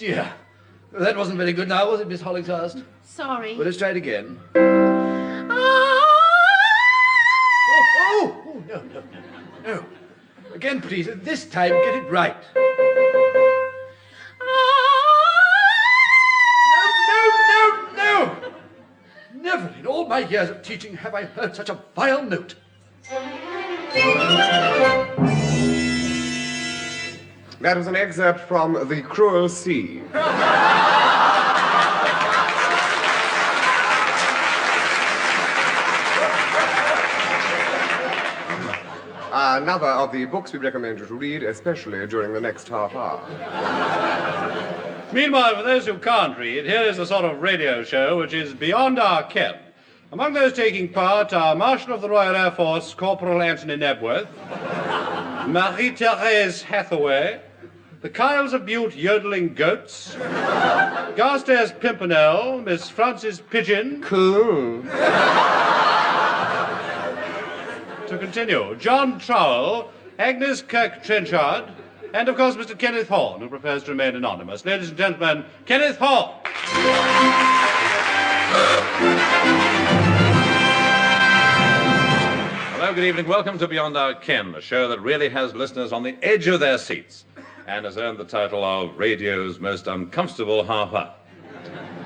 dear. That wasn't very good now, was it, Miss Hollinghurst? Sorry. Well, let's try it again. No. Again, please. This time, get it right. No! Never in all my years of teaching have I heard such a vile note. That was an excerpt from The Cruel Sea. Another of the books we recommend you to read, especially during the next half hour. Meanwhile, for those who can't read, here is a sort of radio show which is beyond our ken. Among those taking part are Marshal of the Royal Air Force, Corporal Anthony Nebworth, Marie-Thérèse Hathaway, the Kyles of Bute Yodeling Goats, Garstairs Pimpernel, Miss Frances Pigeon. Cool. To continue, John Trowell, Agnes Kirk Trenchard, and of course Mr. Kenneth Horne, who prefers to remain anonymous. Ladies and gentlemen, Kenneth Horne. Hello, good evening. Welcome to Beyond Our Ken, a show that really has listeners on the edge of their seats and has earned the title of radio's most uncomfortable half hour.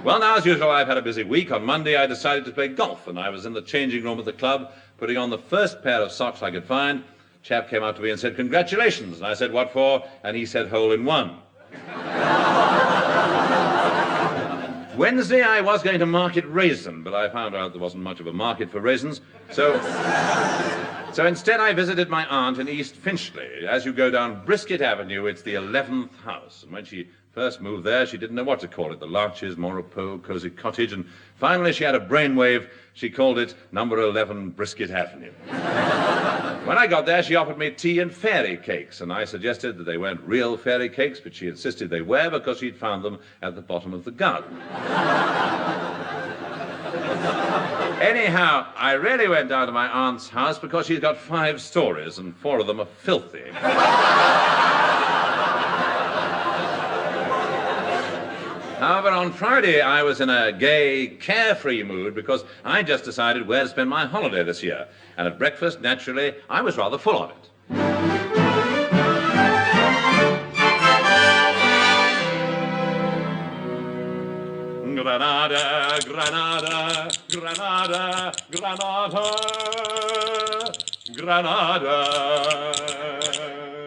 Well, now, as usual, I've had a busy week. On Monday, I decided to play golf, and I was in the changing room at the club, putting on the first pair of socks I could find. Chap came up to me and said, "Congratulations." And I said, "What for?" And he said, "Hole in one." Wednesday, I was going to market raisin, but I found out there wasn't much of a market for raisins. So instead, I visited my aunt in East Finchley. As you go down Brisket Avenue, it's the 11th house. And when she first moved there, she didn't know what to call it. The Larches, Maurepas, Cosy Cottage. And finally, she had a brainwave. She called it number 11 Brisket Avenue. When I got there, she offered me tea and fairy cakes, and I suggested that they weren't real fairy cakes, but she insisted they were because she'd found them at the bottom of the garden. Anyhow, I really went down to my aunt's house because she's got 5 stories, and 4 of them are filthy. However, on Friday, I was in a gay, carefree mood because I just decided where to spend my holiday this year. And at breakfast, naturally, I was rather full of it. Granada, Granada, Granada, Granada, Granada.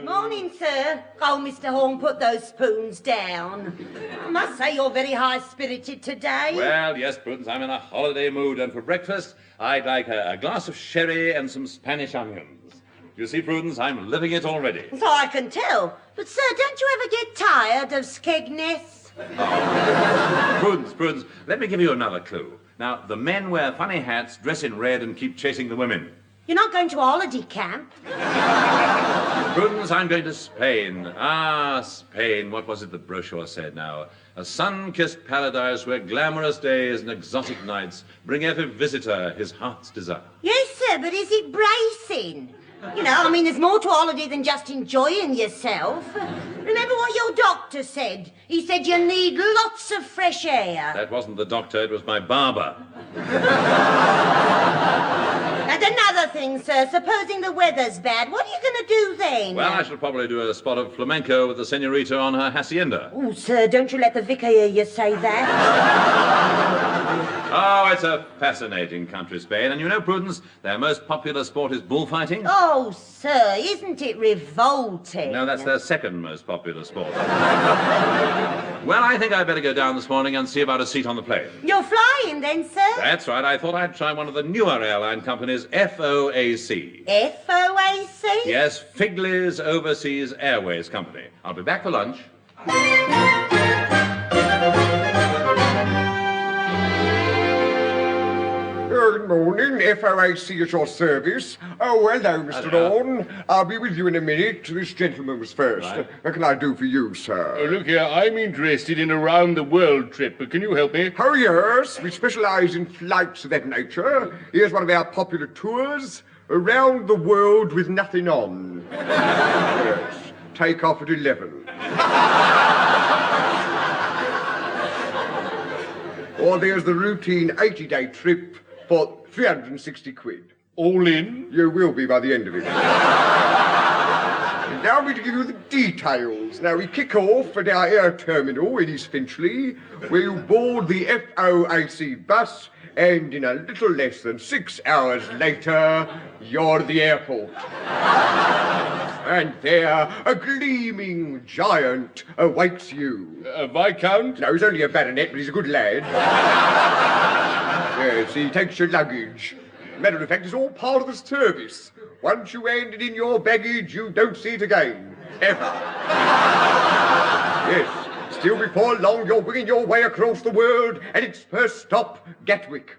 Morning, sir. Oh, Mr. Horne, put those spoons down. I must say you're very high-spirited today. Well, yes, Prudence, I'm in a holiday mood, and for breakfast, I'd like a glass of sherry and some Spanish onions. You see, Prudence, I'm living it already. So I can tell. But, sir, don't you ever get tired of Skegness? Oh. Prudence, let me give you another clue. Now, the men wear funny hats, dress in red, and keep chasing the women. You're not going to holiday camp? Prudence, I'm going to Spain. Ah, Spain. What was it the brochure said now? A sun-kissed paradise where glamorous days and exotic nights bring every visitor his heart's desire. Yes, sir, but is it bracing? You know, I mean, there's more to holiday than just enjoying yourself. Remember what your doctor said? He said you need lots of fresh air. That wasn't the doctor, it was my barber. And another thing, sir, supposing the weather's bad, what are you going to do then? Well, I shall probably do a spot of flamenco with the senorita on her hacienda. Oh, sir, don't you let the vicar hear you say that. Oh, it's a fascinating country, Spain. And you know, Prudence, their most popular sport is bullfighting. Oh, sir, isn't it revolting? No, that's their second most popular sport. Well, I think I'd better go down this morning and see about a seat on the plane. You're flying then, sir? That's right. I thought I'd try one of the newer airline companies, FOAC. FOAC? Yes, Figley's Overseas Airways Company. I'll be back for lunch. Good morning, FOAC at your service. Oh, hello, Mr. Horne. I'll be with you in a minute. This gentleman was first. Right. What can I do for you, sir? Look here, I'm interested in a round-the-world trip. Can you help me? Oh, yes. We specialise in flights of that nature. Here's one of our popular tours. Around the world with nothing on. Yes. Take off at 11. Or there's the routine 80-day trip for 360 quid. All in? You will be by the end of it. Now me to give you the details. Now, we kick off at our air terminal in East Finchley, where you board the FOAC bus, and in a little less than 6 hours later, you're at the airport. And there, a gleaming giant awaits you. A Viscount? No, he's only a baronet, but he's a good lad. Yes, he takes your luggage. Matter of fact, it's all part of the service. Once you hand it in your baggage, you don't see it again. Ever. Yes. Still before long, you're winging your way across the world, and its first stop, Gatwick.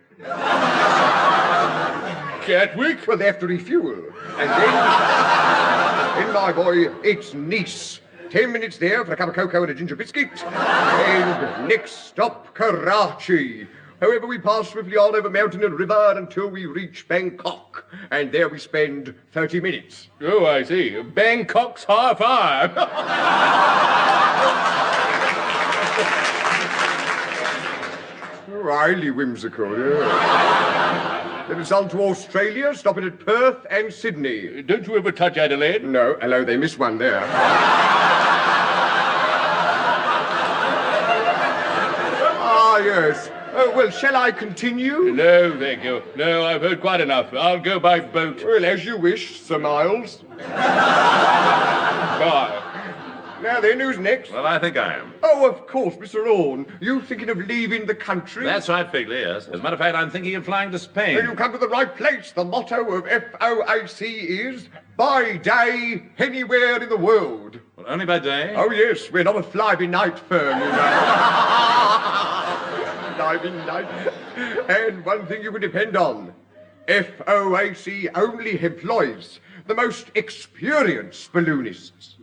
Gatwick? Well, they have to refuel. And then, my boy, it's Nice. 10 minutes there for a cup of cocoa and a ginger biscuit. And next stop, Karachi. However, we pass swiftly on over mountain and river until we reach Bangkok. And there we spend 30 minutes. Oh, I see. Bangkok's high five. Highly whimsical, yeah. Then it's on to Australia, stopping at Perth and Sydney. Don't you ever touch Adelaide? No, hello, they missed one there. Yes. Oh, well, shall I continue? No, thank you. No, I've heard quite enough. I'll go by boat. Well, as you wish, Sir Miles. Bye. Now then, who's next? Well, I think I am. Oh, of course, Mr. Horne. You thinking of leaving the country? That's right, Figley, yes. As a matter of fact, I'm thinking of flying to Spain. Well, you come to the right place. The motto of FOAC is, by day, anywhere in the world. Well, only by day? Oh, yes, we're not a fly-by-night firm, you know. Fly-by-night. And one thing you can depend on, FOAC only employs the most experienced balloonists.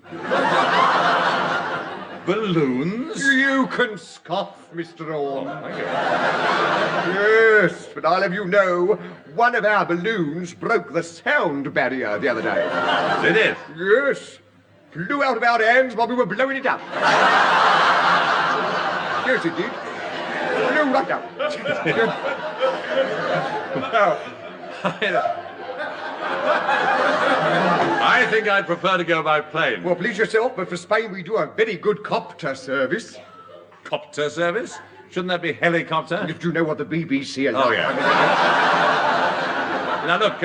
Balloons? You can scoff, Mr. Horne. Thank you. Yes, but I'll have you know, one of our balloons broke the sound barrier the other day. Did it? Yes. Flew out of our hands while we were blowing it up. Yes, it did. Flew right up. I think I'd prefer to go by plane. Well, please yourself, but for Spain we do a very good copter service. Copter service? Shouldn't that be helicopter? If you know what the BBC allows. Oh, yeah. Now, look,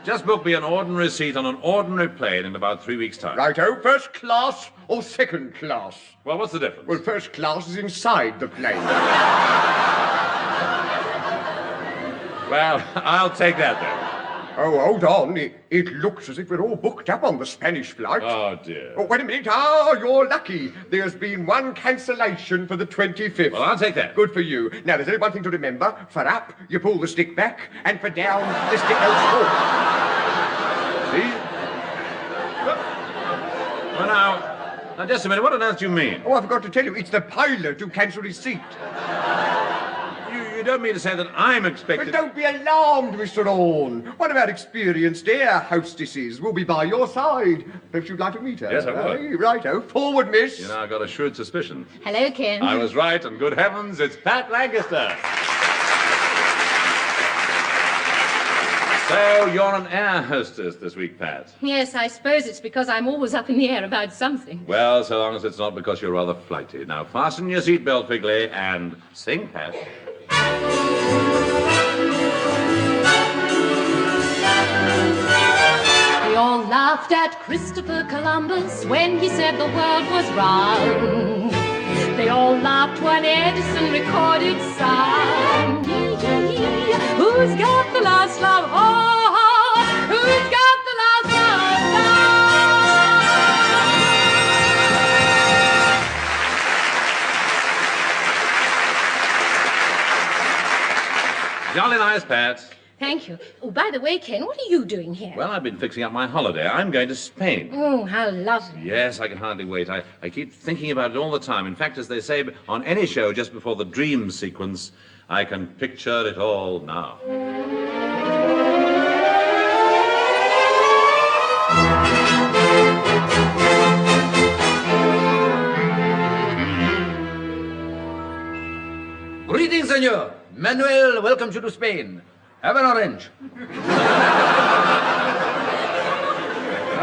just book me an ordinary seat on an ordinary plane in about 3 weeks' time. Righto, first class or second class? Well, what's the difference? Well, first class is inside the plane. Well, I'll take that then. Oh, hold on. It looks as if we're all booked up on the Spanish flight. Oh, dear. Oh, wait a minute. Ah, you're lucky. There's been one cancellation for the 25th. Well, I'll take that. Good for you. Now, there's only one thing to remember. For up, you pull the stick back, and for down, the stick goes forward. See? Well, now, just a minute. What on earth do you mean? Oh, I forgot to tell you. It's the pilot who cancelled his seat. You don't mean to say that I'm expected... But don't be alarmed, Mr. Horne. One of our experienced air hostesses will be by your side. Perhaps you'd like to meet her? Yes, I would. Aye, righto. Forward, miss. You know, I've got a shrewd suspicion. Hello, Ken. I was right, and good heavens, it's Pat Lancaster. So, you're an air hostess this week, Pat. Yes, I suppose it's because I'm always up in the air about something. Well, so long as it's not because you're rather flighty. Now, fasten your seatbelt, Figley, and sing, Pat. We all laughed at Christopher Columbus when he said the world was round. They all laughed when Edison recorded sound. Who's got the last laugh? Oh, who's got the last laugh now? Jolly nice, Pat. Thank you. Oh, by the way, Ken, what are you doing here? Well, I've been fixing up my holiday. I'm going to Spain. Oh, how lovely. Yes, I can hardly wait. I keep thinking about it all the time. In fact, as they say on any show just before the dream sequence, I can picture it all now. Greetings senor. Manuel welcomes you to Spain. Have an orange.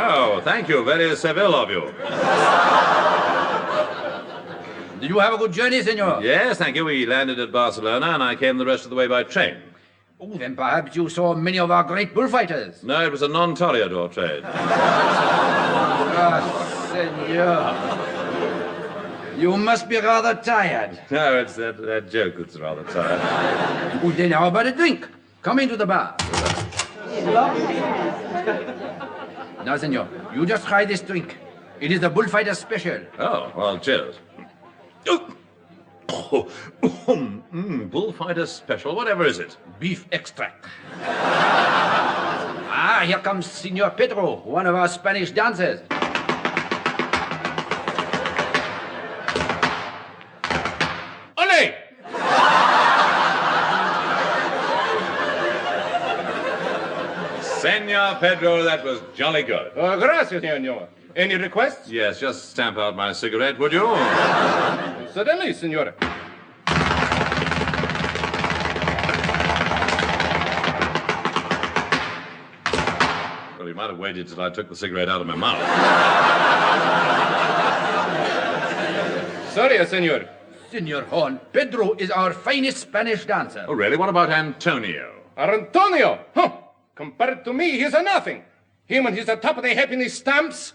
Oh, thank you. Very civil of you. Did you have a good journey, senor? Yes, thank you. We landed at Barcelona and I came the rest of the way by train. Oh, then perhaps you saw many of our great bullfighters. No, it was a non-toreador trade. Ah, senor. You must be rather tired. No, it's that joke that's rather tired. Oh, then how about a drink? Come into the bar. Now, senor, you just try this drink. It is the bullfighter special. Oh, well, cheers. Bullfighter special, whatever is it? Beef extract. Ah, here comes Senor Pedro, one of our Spanish dancers. Ole! Senor Pedro, that was jolly good. Gracias, senor. Any requests? Yes, just stamp out my cigarette, would you? Certainly, senor. Well, you might have waited till I took the cigarette out of my mouth. Sorry, senor. Senor Horne, Pedro is our finest Spanish dancer. Oh, really? What about Antonio? Antonio! Huh! Compared to me, he's a nothing. Him and he's the top of the happiness stamps.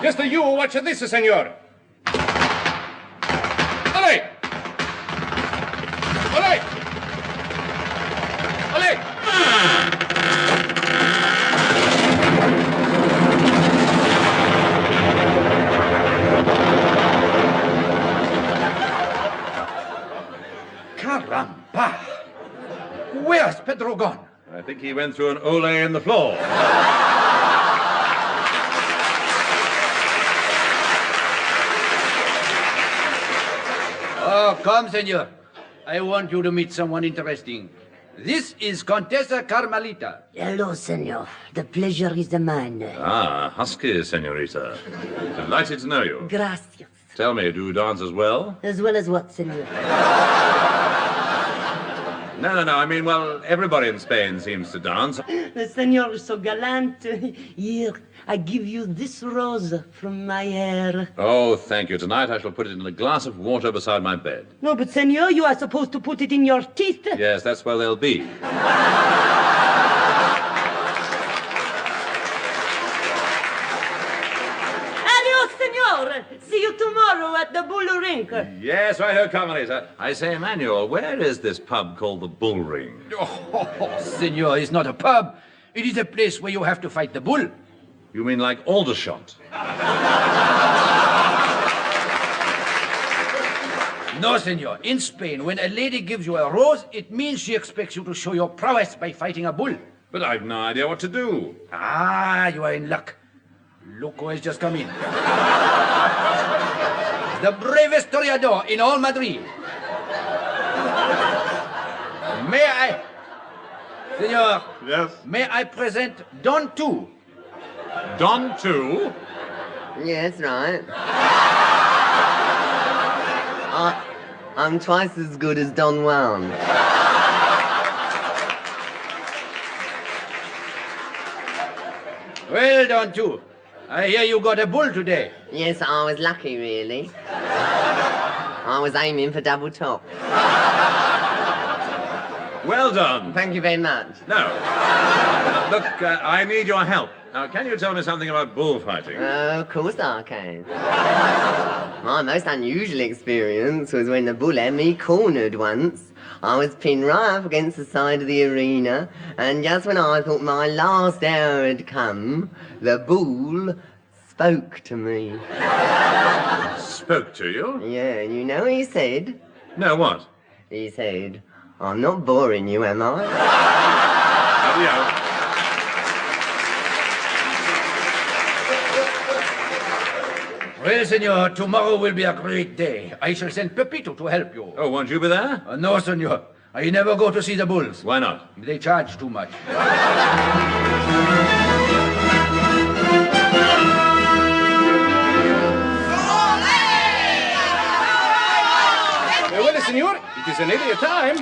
Just you watch this, senor. Ole! Ole! Ole! Caramba! Where's Pedro gone? I think he went through an ole in the floor. Oh, come, senor. I want you to meet someone interesting. This is Contessa Carmelita. Hello, senor. The pleasure is mine. Ah, husky, senorita. Delighted to know you. Gracias. Tell me, do you dance as well? As well as what, senor? No. I mean, well, everybody in Spain seems to dance. The senor is so gallant. Here, I give you this rose from my hair. Oh, thank you. Tonight I shall put it in a glass of water beside my bed. No, but senor, you are supposed to put it in your teeth. Yes, that's where they'll be. Adios, senor. See you tomorrow at the Bull Ring. Yes, right, Carmelita. I say, Emmanuel, where is this pub called the Bull Ring? Oh, senor, it's not a pub. It is a place where you have to fight the bull. You mean like Aldershot? No, senor. In Spain, when a lady gives you a rose, it means she expects you to show your prowess by fighting a bull. But I've no idea what to do. Ah, you are in luck. Loco has just come in. The bravest toreador in all Madrid. May I... Senor. Yes? May I present Don Tu? Don 2? Yes, right. I'm twice as good as Don Juan. Well, Don Tu, I hear you got a bull today. Yes, I was lucky, really. I was aiming for double top. Well done. Thank you very much. No. Look, I need your help. Now, can you tell me something about bullfighting? Of course I can. My most unusual experience was when the bull had me cornered once. I was pinned right up against the side of the arena, and just when I thought my last hour had come, the bull spoke to me. Spoke to you? Yeah, and you know what he said? No, what? He said, I'm not boring you, am I? Yeah. Well, senor, tomorrow will be a great day. I shall send Pepito to help you. Oh, won't you be there? No, senor. I never go to see the bulls. Why not? They charge too much. Well, senor, is an idiot time.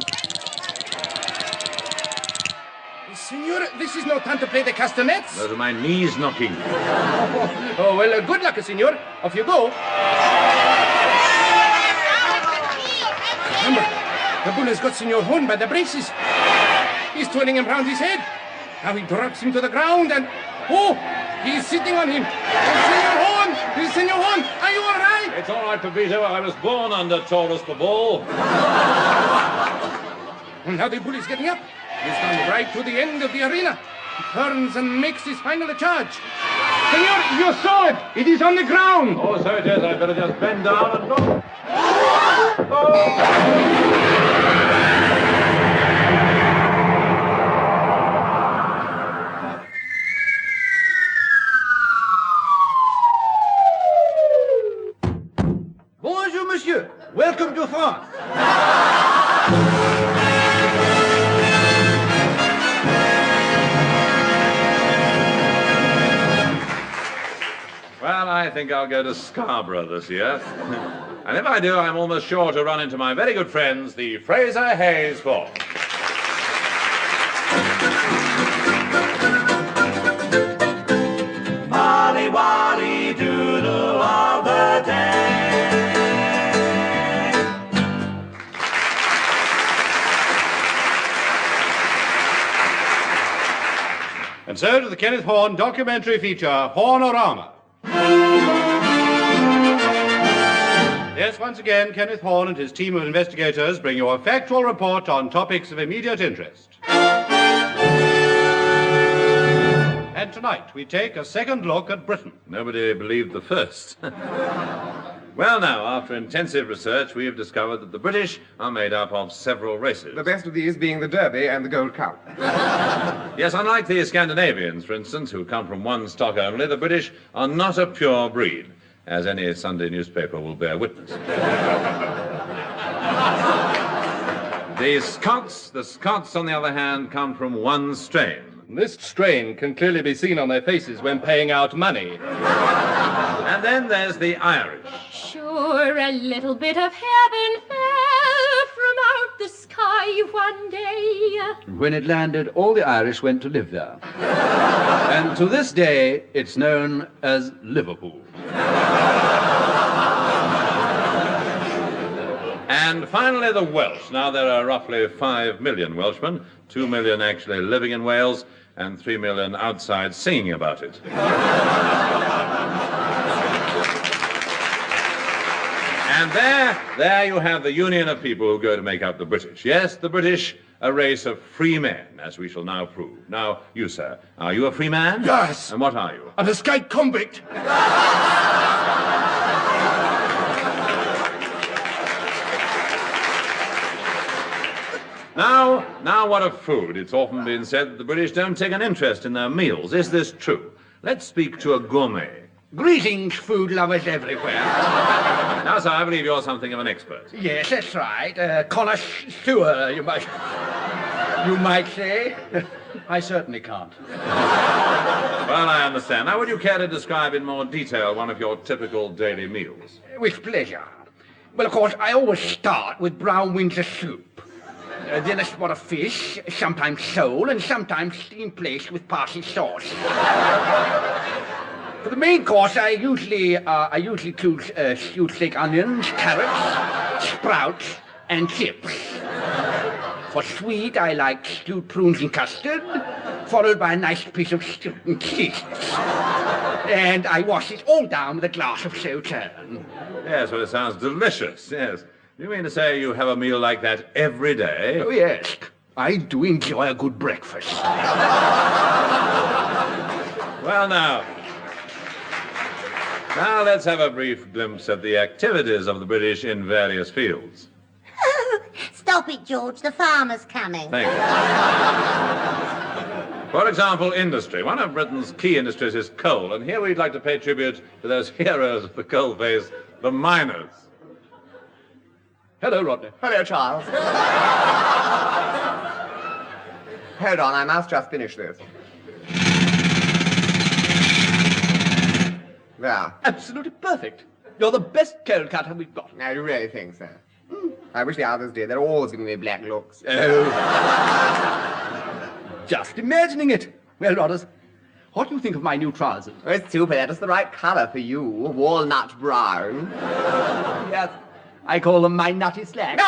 Senor, this is no time to play the castanets. Those are my knees knocking. Oh, well, good luck, senor. Off you go. Remember, the bull has got Senor Horne by the braces. He's twirling him round his head. Now he drops him to the ground and... Oh, he's sitting on him. Senor Horne, are you all right? It's all right, Pepito. I was born under Taurus the bull. And now the bull is getting up. He's gone right to the end of the arena. He turns and makes his final charge. Senor, your sword! It is on the ground! Oh, so it is. I'd better just bend down and look. Bonjour, monsieur. Welcome to France. Well, I think I'll go to Scarborough this year. And if I do, I'm almost sure to run into my very good friends, the Fraser Hayes Four. Molly, Wally, doodle all the day. And so to the Kenneth Horne documentary feature, Hornorama. Yes, once again, Kenneth Horne and his team of investigators bring you a factual report on topics of immediate interest. And tonight, we take a second look at Britain. Nobody believed the first. Well, now, after intensive research, we have discovered that the British are made up of several races. The best of these being the Derby and the Gold Cow. Yes, unlike the Scandinavians, for instance, who come from one stock only, the British are not a pure breed, as any Sunday newspaper will bear witness. The Scots, on the other hand, come from one strain. This strain can clearly be seen on their faces when paying out money. And then there's the Irish. Sure, a little bit of heaven fell from out the sky one day. When it landed, all the Irish went to live there. And to this day, it's known as Liverpool. And finally, the Welsh. Now, there are roughly 5 million Welshmen, 2 million actually living in Wales, and 3 million outside singing about it. And there you have the union of people who go to make up the British. Yes, the British, a race of free men, as we shall now prove. Now, you, sir, are you a free man? Yes. And what are you? An escaped convict. Now, what of food? It's often been said that the British don't take an interest in their meals. Is this true? Let's speak to a gourmet. Greetings, food lovers everywhere. Now, sir, I believe you're something of an expert. Yes, that's right. Connoisseur, you might say. I certainly can't. Well, I understand. Now, would you care to describe in more detail one of your typical daily meals? With pleasure. Well, of course, I always start with brown Windsor soup. Then a spot of fish, sometimes sole, and sometimes steamed plaice with parsley sauce. For the main course, I usually choose stewed steak onions, carrots, sprouts, and chips. For sweet, I like stewed prunes and custard, followed by a nice piece of stewed cheese. And I wash it all down with a glass of Sauterne. Yes, well, it sounds delicious, yes. You mean to say you have a meal like that every day? Oh, yes. I do enjoy a good breakfast. Well, now, let's have a brief glimpse at the activities of the British in various fields. Stop it, George. The farmer's coming. Thank you. For example, industry. One of Britain's key industries is coal, and here we'd like to pay tribute to those heroes of the coalface, the miners. Hello, Rodney. Hello, Charles. Hold on, I must just finish this. There. Absolutely perfect. You're the best coal cutter we've got. Now, you really think so? I wish the others did. They're always giving me black looks. Oh. Just imagining it. Well, Rodders, what do you think of my new trousers? Oh, it's too bad. It's the right colour for you. Walnut brown. Yes, I call them my nutty slacks.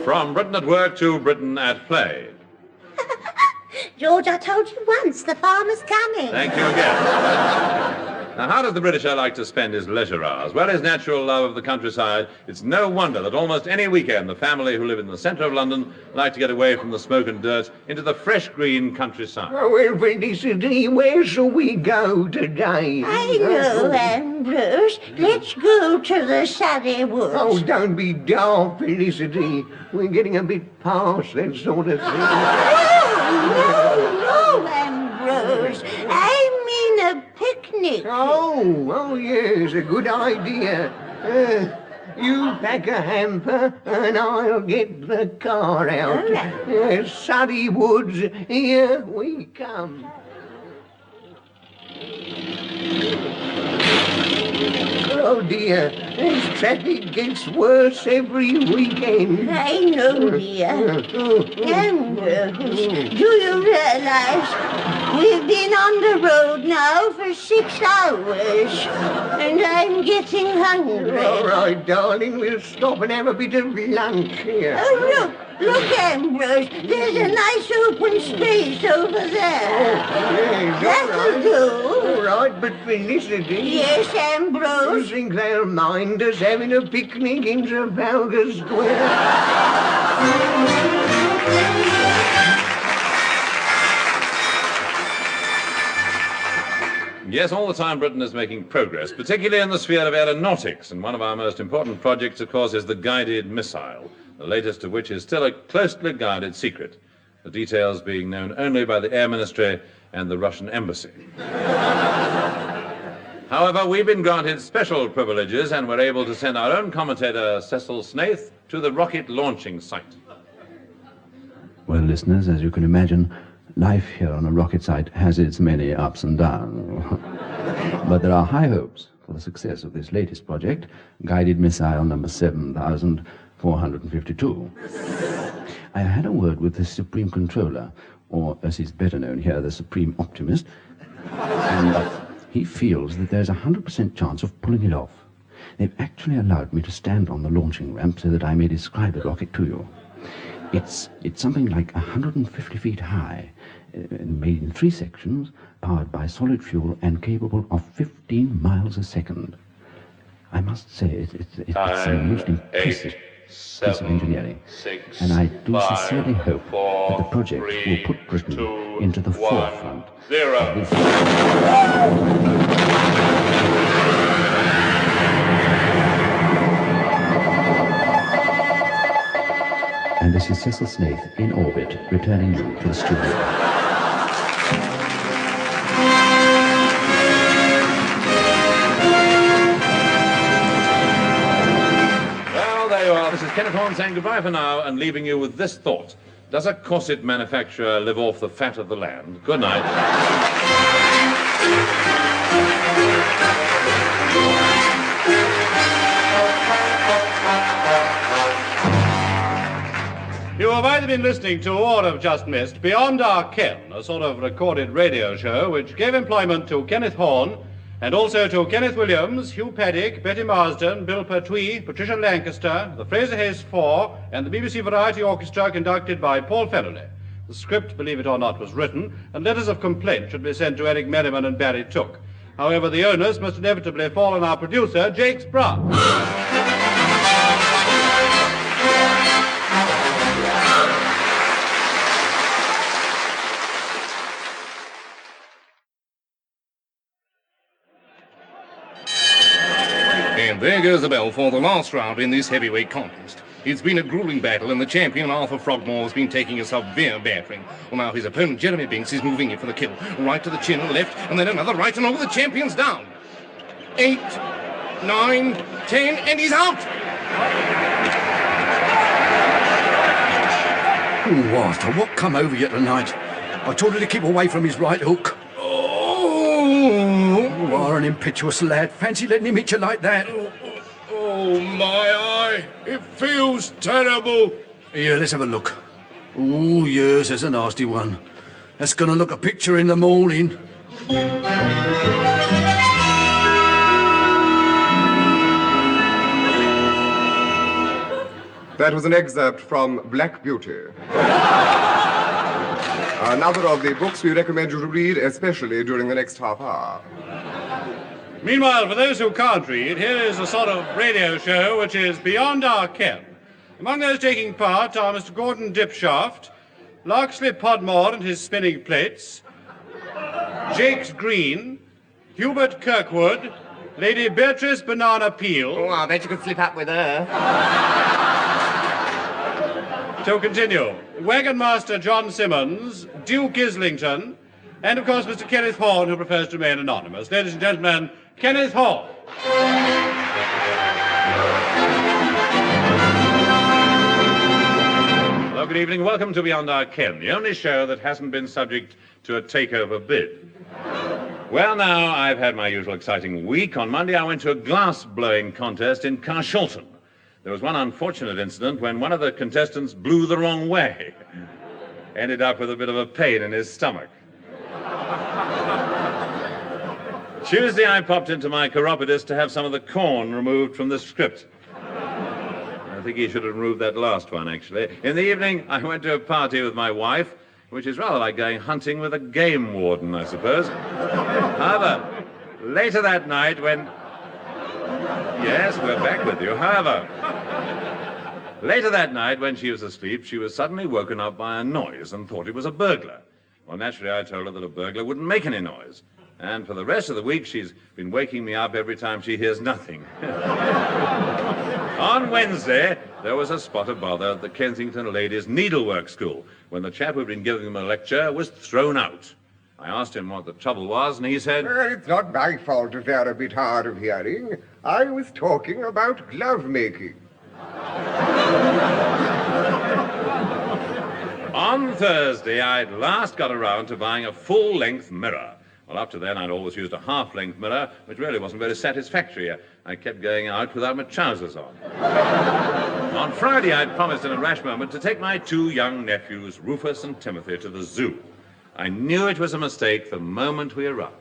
From Britain at work to Britain at play. George, I told you once, the farmer's coming. Thank you again. Now, how does the Britisher like to spend his leisure hours? Well, his natural love of the countryside. It's no wonder that almost any weekend the family who live in the centre of London like to get away from the smoke and dirt into the fresh green countryside. Oh, well, Felicity, where shall we go today? I know, Ambrose. Let's go to the sunny woods. Oh, don't be daft, Felicity. We're getting a bit past that sort of thing. No, Ambrose. I mean a picnic. Oh, yes, a good idea. You pack a hamper and I'll get the car out. All right. Sunny Woods, here we come. Oh dear, this traffic gets worse every weekend. I know, dear. Ambrose, do you realize we've been on the road now for 6 hours and I'm getting hungry? All right, darling, we'll stop and have a bit of lunch here. Oh, look, Ambrose, there's a nice open space over there. Yes, That'll do. all right, but Felicity... Yes, You Ambrose. think they'll mind us having a picnic in Trafalgar Square? Yes, all the time Britain is making progress, particularly in the sphere of aeronautics, and one of our most important projects, of course, is the guided missile, the latest of which is still a closely guarded secret, the details being known only by the Air Ministry and the Russian Embassy. However, we've been granted special privileges and we're able to send our own commentator, Cecil Snaith, to the rocket launching site. Well, listeners, as you can imagine, life here on a rocket site has its many ups and downs. But there are high hopes for the success of this latest project, guided missile number 7452. I had a word with the Supreme Controller, or as he's better known here, the Supreme Optimist, and he feels that there's a 100% chance of pulling it off. They've actually allowed me to stand on the launching ramp so that I may describe the rocket to you. It's something like 150 feet high, made in 3 sections, powered by solid fuel and capable of 15 miles a second. I must say, it's a most impressive piece of engineering, and I do sincerely hope that the project will put Britain into the forefront of this. And this is Cecil Snaith in orbit, returning you to the studio. Well, there you are. This is Kenneth Horne saying goodbye for now and leaving you with this thought. Does a corset manufacturer live off the fat of the land? Good night. You have either been listening to or have just missed Beyond Our Ken, a sort of recorded radio show which gave employment to Kenneth Horne and also to Kenneth Williams, Hugh Paddick, Betty Marsden, Bill Pertwee, Patricia Lancaster, the Fraser Hayes Four, and the BBC Revue Orchestra conducted by Paul Fennelly. The script, believe it or not, was written, and letters of complaint should be sent to Eric Merriman and Barry Took. However, the onus must inevitably fall on our producer, Jakes Brown. And there goes the bell for the last round in this heavyweight contest. It's been a grueling battle, and the champion, Arthur Frogmore, has been taking a severe battering. Well, now his opponent, Jeremy Binks, is moving in for the kill. Right to the chin, left, and then another right, and over the champion's down. 8, 9, 10, and he's out! Oh, Arthur, what come over you tonight? I told you to keep away from his right hook. Oh! You are an impetuous lad. Fancy letting him hit you like that. Oh, my eye. It feels terrible. Here, let's have a look. Oh, yes, there's a nasty one. That's gonna look a picture in the morning. That was an excerpt from Black Beauty. Another of the books we recommend you to read, especially during the next half hour. Meanwhile, for those who can't read, here is a sort of radio show which is beyond our ken. Among those taking part are Mr. Gordon Dipshaft, Larksley Podmore and his spinning plates, Jakes Green, Hubert Kirkwood, Lady Beatrice Banana Peel. Oh, I bet you could slip up with her. To continue, Wagon Master John Simmons, Duke Islington, and of course Mr. Kenneth Horne, who prefers to remain anonymous. Ladies and gentlemen, Kenneth Horne. Hello, good evening. Welcome to Beyond Our Ken, the only show that hasn't been subject to a takeover bid. Well, now, I've had my usual exciting week. On Monday, I went to a glass-blowing contest in Carshalton. There was one unfortunate incident when one of the contestants blew the wrong way. Ended up with a bit of a pain in his stomach. Tuesday, I popped into my chiropodist to have some of the corn removed from the script. I think he should have removed that last one, actually. In the evening, I went to a party with my wife, which is rather like going hunting with a game warden, I suppose. However, later that night when... Yes, we're back with you. However, later that night when she was asleep, she was suddenly woken up by a noise and thought it was a burglar. Well, naturally, I told her that a burglar wouldn't make any noise. And for the rest of the week, she's been waking me up every time she hears nothing. On Wednesday, there was a spot of bother at the Kensington Ladies' Needlework School when the chap who'd been giving them a lecture was thrown out. I asked him what the trouble was, and he said... Well, it's not my fault if they're a bit hard of hearing. I was talking about glove making. On Thursday, I'd last got around to buying a full-length mirror. Well, up to then, I'd always used a half-length mirror, which really wasn't very satisfactory. I kept going out without my trousers on. On Friday, I'd promised in a rash moment to take my two young nephews, Rufus and Timothy, to the zoo. I knew it was a mistake the moment we arrived.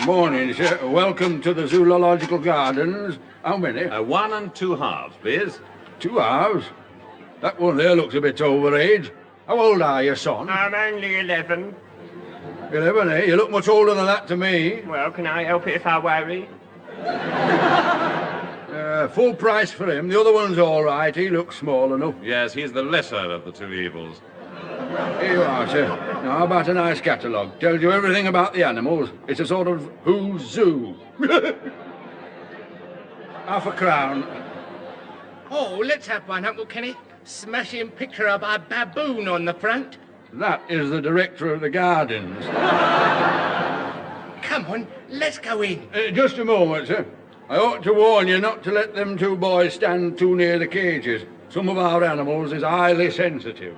Morning, sir. Welcome to the Zoological Gardens. How many? 1 2/2, please. 2 hours. That one there looks a bit overage. How old are you, son? I'm only 11. 11, eh? You look much older than that to me. Well, can I help it if I worry? Full price for him. The other one's all right. He looks small enough. Yes, he's the lesser of the two evils. Here you are, sir. Now, how about a nice catalogue? Tells you everything about the animals. It's a sort of who's zoo. Half a crown. Oh, let's have one, Uncle Kenny. Smashing picture of a baboon on the front. That is the director of the gardens. Come on, let's go in. Just a moment, sir. I ought to warn you not to let them two boys stand too near the cages. Some of our animals is highly sensitive.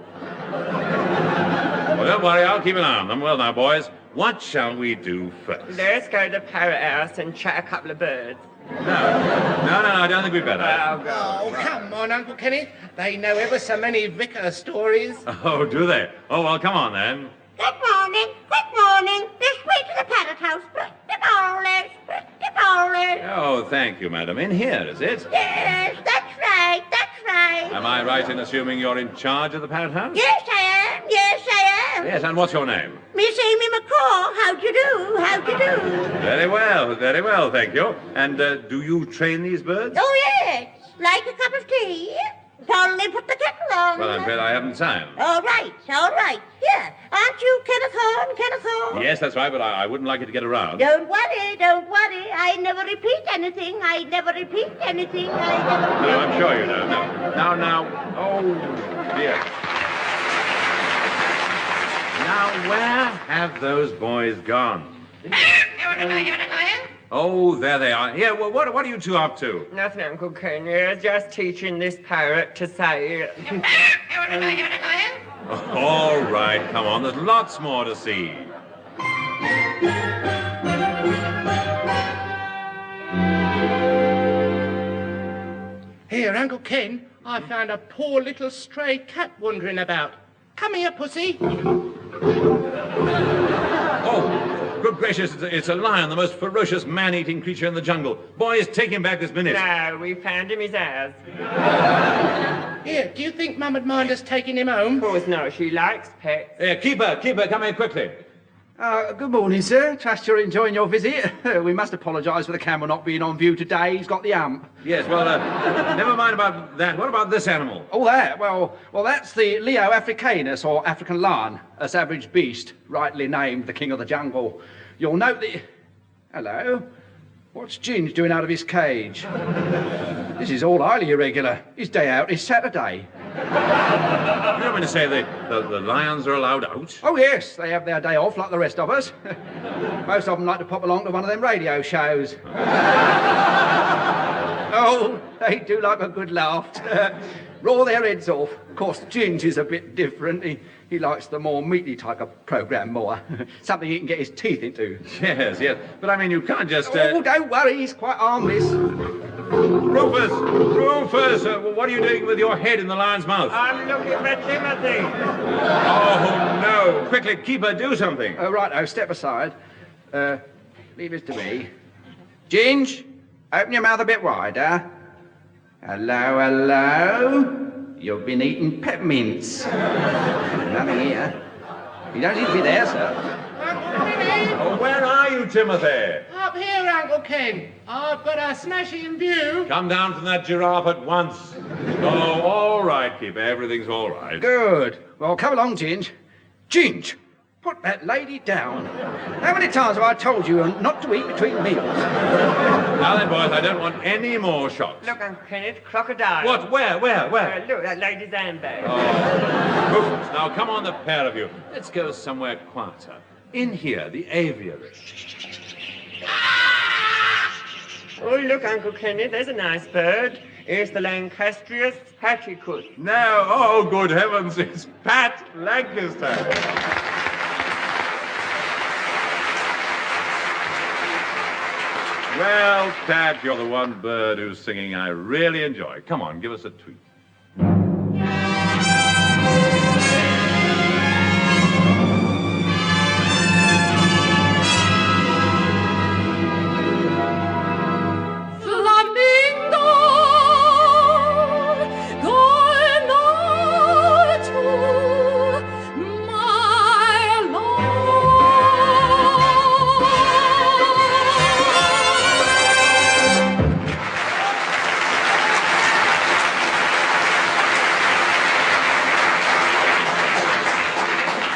Well, don't worry, I'll keep an eye on them. Well, now, boys, what shall we do first? Let's go to the parrot house and chat a couple of birds. No, I don't think we'd better. I'll go. Oh, come on, Uncle Kenny. They know ever so many vicar stories. Oh, do they? Oh, well, come on, then. Good morning, good morning. This way to the parrot house. The bowlers, the bowlers. Oh, thank you, madam. In here, is it? Yes, that's right, that's right. Am I right in assuming you're in charge of the parrot house? Yes, I am, yes, I am. Yes, and what's your name? Miss Amy McCaw, how'd you do, how'd you do? Very well, thank you. And do you train these birds? Oh, yes, like a cup of tea. Only put the kettle on. Well, I'm afraid I haven't time. All right, all right. Here, aren't you Kenneth Horne, Kenneth Horne? Yes, that's right, but I wouldn't like it to get around. Don't worry, don't worry. I never repeat anything. I never repeat anything. I never... No, I'm sure you don't. No. Now, oh, dear. Now, where have those boys gone? Oh, there they are. Yeah, well, what are you two up to? Nothing, Uncle Ken. You're just teaching this parrot to say... All right, come on. There's lots more to see. Here, Uncle Ken, I found a poor little stray cat wandering about. Come here, pussy. Oh, good gracious, it's a lion, the most ferocious man-eating creature in the jungle. Boys, take him back this minute. No, we found him his ass. Here, do you think Mum would mind us taking him home? Of course not. She likes pets. Keeper, come here quickly. Good morning, sir. Trust you're enjoying your visit. We must apologise for the camel not being on view today. He's got the hump. Yes, well, never mind about that. What about this animal? Oh, that? Well, that's the Leo africanus, or African lion, a savage beast, rightly named the king of the jungle. You'll note that... Hello? What's Ginge doing out of his cage? This is all highly irregular. His day out is Saturday. You don't mean to say the lions are allowed out? Oh, yes, they have their day off like the rest of us. Most of them like to pop along to one of them radio shows. Oh, they do like a good laugh. Roar their heads off. Of course, Ginge is a bit different. He likes the more meaty type of programme more. Something he can get his teeth into. Yes. But I mean, you can't just... Oh, don't worry, he's quite harmless. Rufus! What are you doing with your head in the lion's mouth? I'm looking for Timothy. Oh, no. Quickly, Keeper, do something. Right, step aside. Leave this to me. Ginge, open your mouth a bit wider. Hello? You've been eating peppermints. Nothing here. You don't need to be there, sir. Uncle Kenny! Oh, where are you, Timothy? Up here, Uncle Ken. I've got a smashing view. Come down from that giraffe at once. Oh, all right, Keeper. Everything's all right. Good. Well, come along, Ginge. Ginge, put that lady down. How many times have I told you not to eat between meals? Now then, boys, I don't want any more shots. Look, Uncle Kenneth, crocodile. What? Where? Look, that lady's handbag. Oh, Rufus, now come on, the pair of you. Let's go somewhere quieter. In here, the aviary. Oh, look, Uncle Kenneth, there's a nice bird. It's the Lancastrius patricus. No, oh, good heavens, it's Pat Lancaster. Well, Pat, you're the one bird whose singing I really enjoy. Come on, give us a tweet.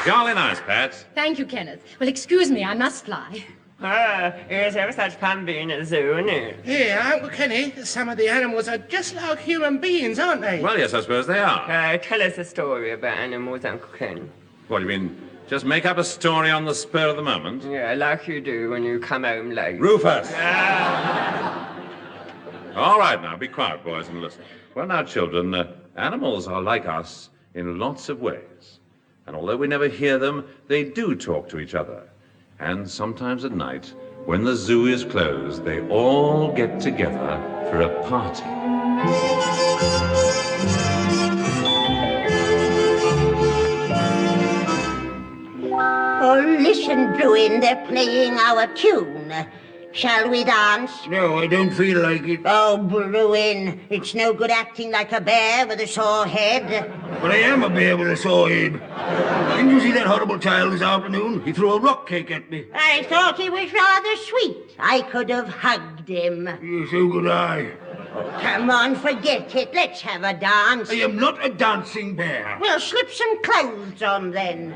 Jolly nice, Pat. Thank you, Kenneth. Well, excuse me, I must fly. It's ever such fun being at the zoo, isn't it? Yeah, Uncle Kenny, some of the animals are just like human beings, aren't they? Well, yes, I suppose they are. Tell us a story about animals, Uncle Ken. What, you mean, just make up a story on the spur of the moment? Yeah, like you do when you come home late. Rufus! All right, now, be quiet, boys, and listen. Well, now, children, animals are like us in lots of ways. And although we never hear them, they do talk to each other. And sometimes at night, when the zoo is closed, they all get together for a party. Oh, listen, Bruin, they're playing our tune. Shall we dance? No, I don't feel like it. Oh, Bruin, it's no good acting like a bear with a sore head. But I am a bear with a sore head. Didn't you see that horrible child this afternoon? He threw a rock cake at me. I thought he was rather sweet. I could have hugged him. Yes, so could I. Come on, forget it. Let's have a dance. I am not a dancing bear. Well, slip some clothes on then.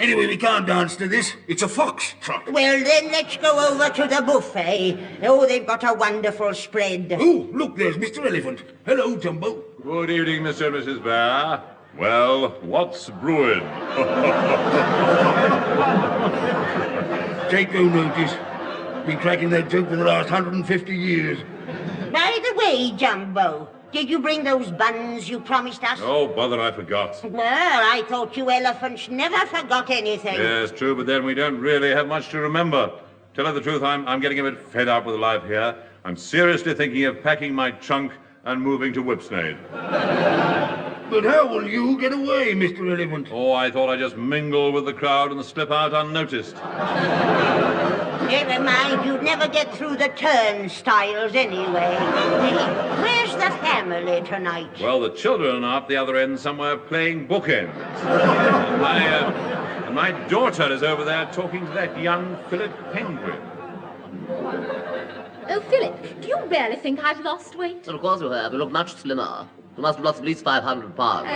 Anyway, we can't dance to this. It's a foxtrot. Well, then let's go over to the buffet. Oh, they've got a wonderful spread. Oh, look, there's Mr. Elephant. Hello, Jumbo. Good evening, Mr. and Mrs. Bear. Well, what's brewing? Take no notice. Been cracking that joke for the last 150 years. By the way, Jumbo, did you bring those buns you promised us? Oh, bother, I forgot. Well, I thought you elephants never forgot anything. Yes, true, but then we don't really have much to remember. Tell her the truth, I'm getting a bit fed up with life here. I'm seriously thinking of packing my trunk and moving to Whipsnade. But how will you get away, Mr. Elephant? Oh, I thought I'd just mingle with the crowd and slip out unnoticed. Never mind, you'd never get through the turnstiles anyway. Where's the family tonight? Well, the children are up the other end somewhere playing bookends. And my daughter is over there talking to that young Philip Penguin. Oh, Philip, do you really think I've lost weight? Well, of course you have. You look much slimmer. You must have lost at least 500 pounds.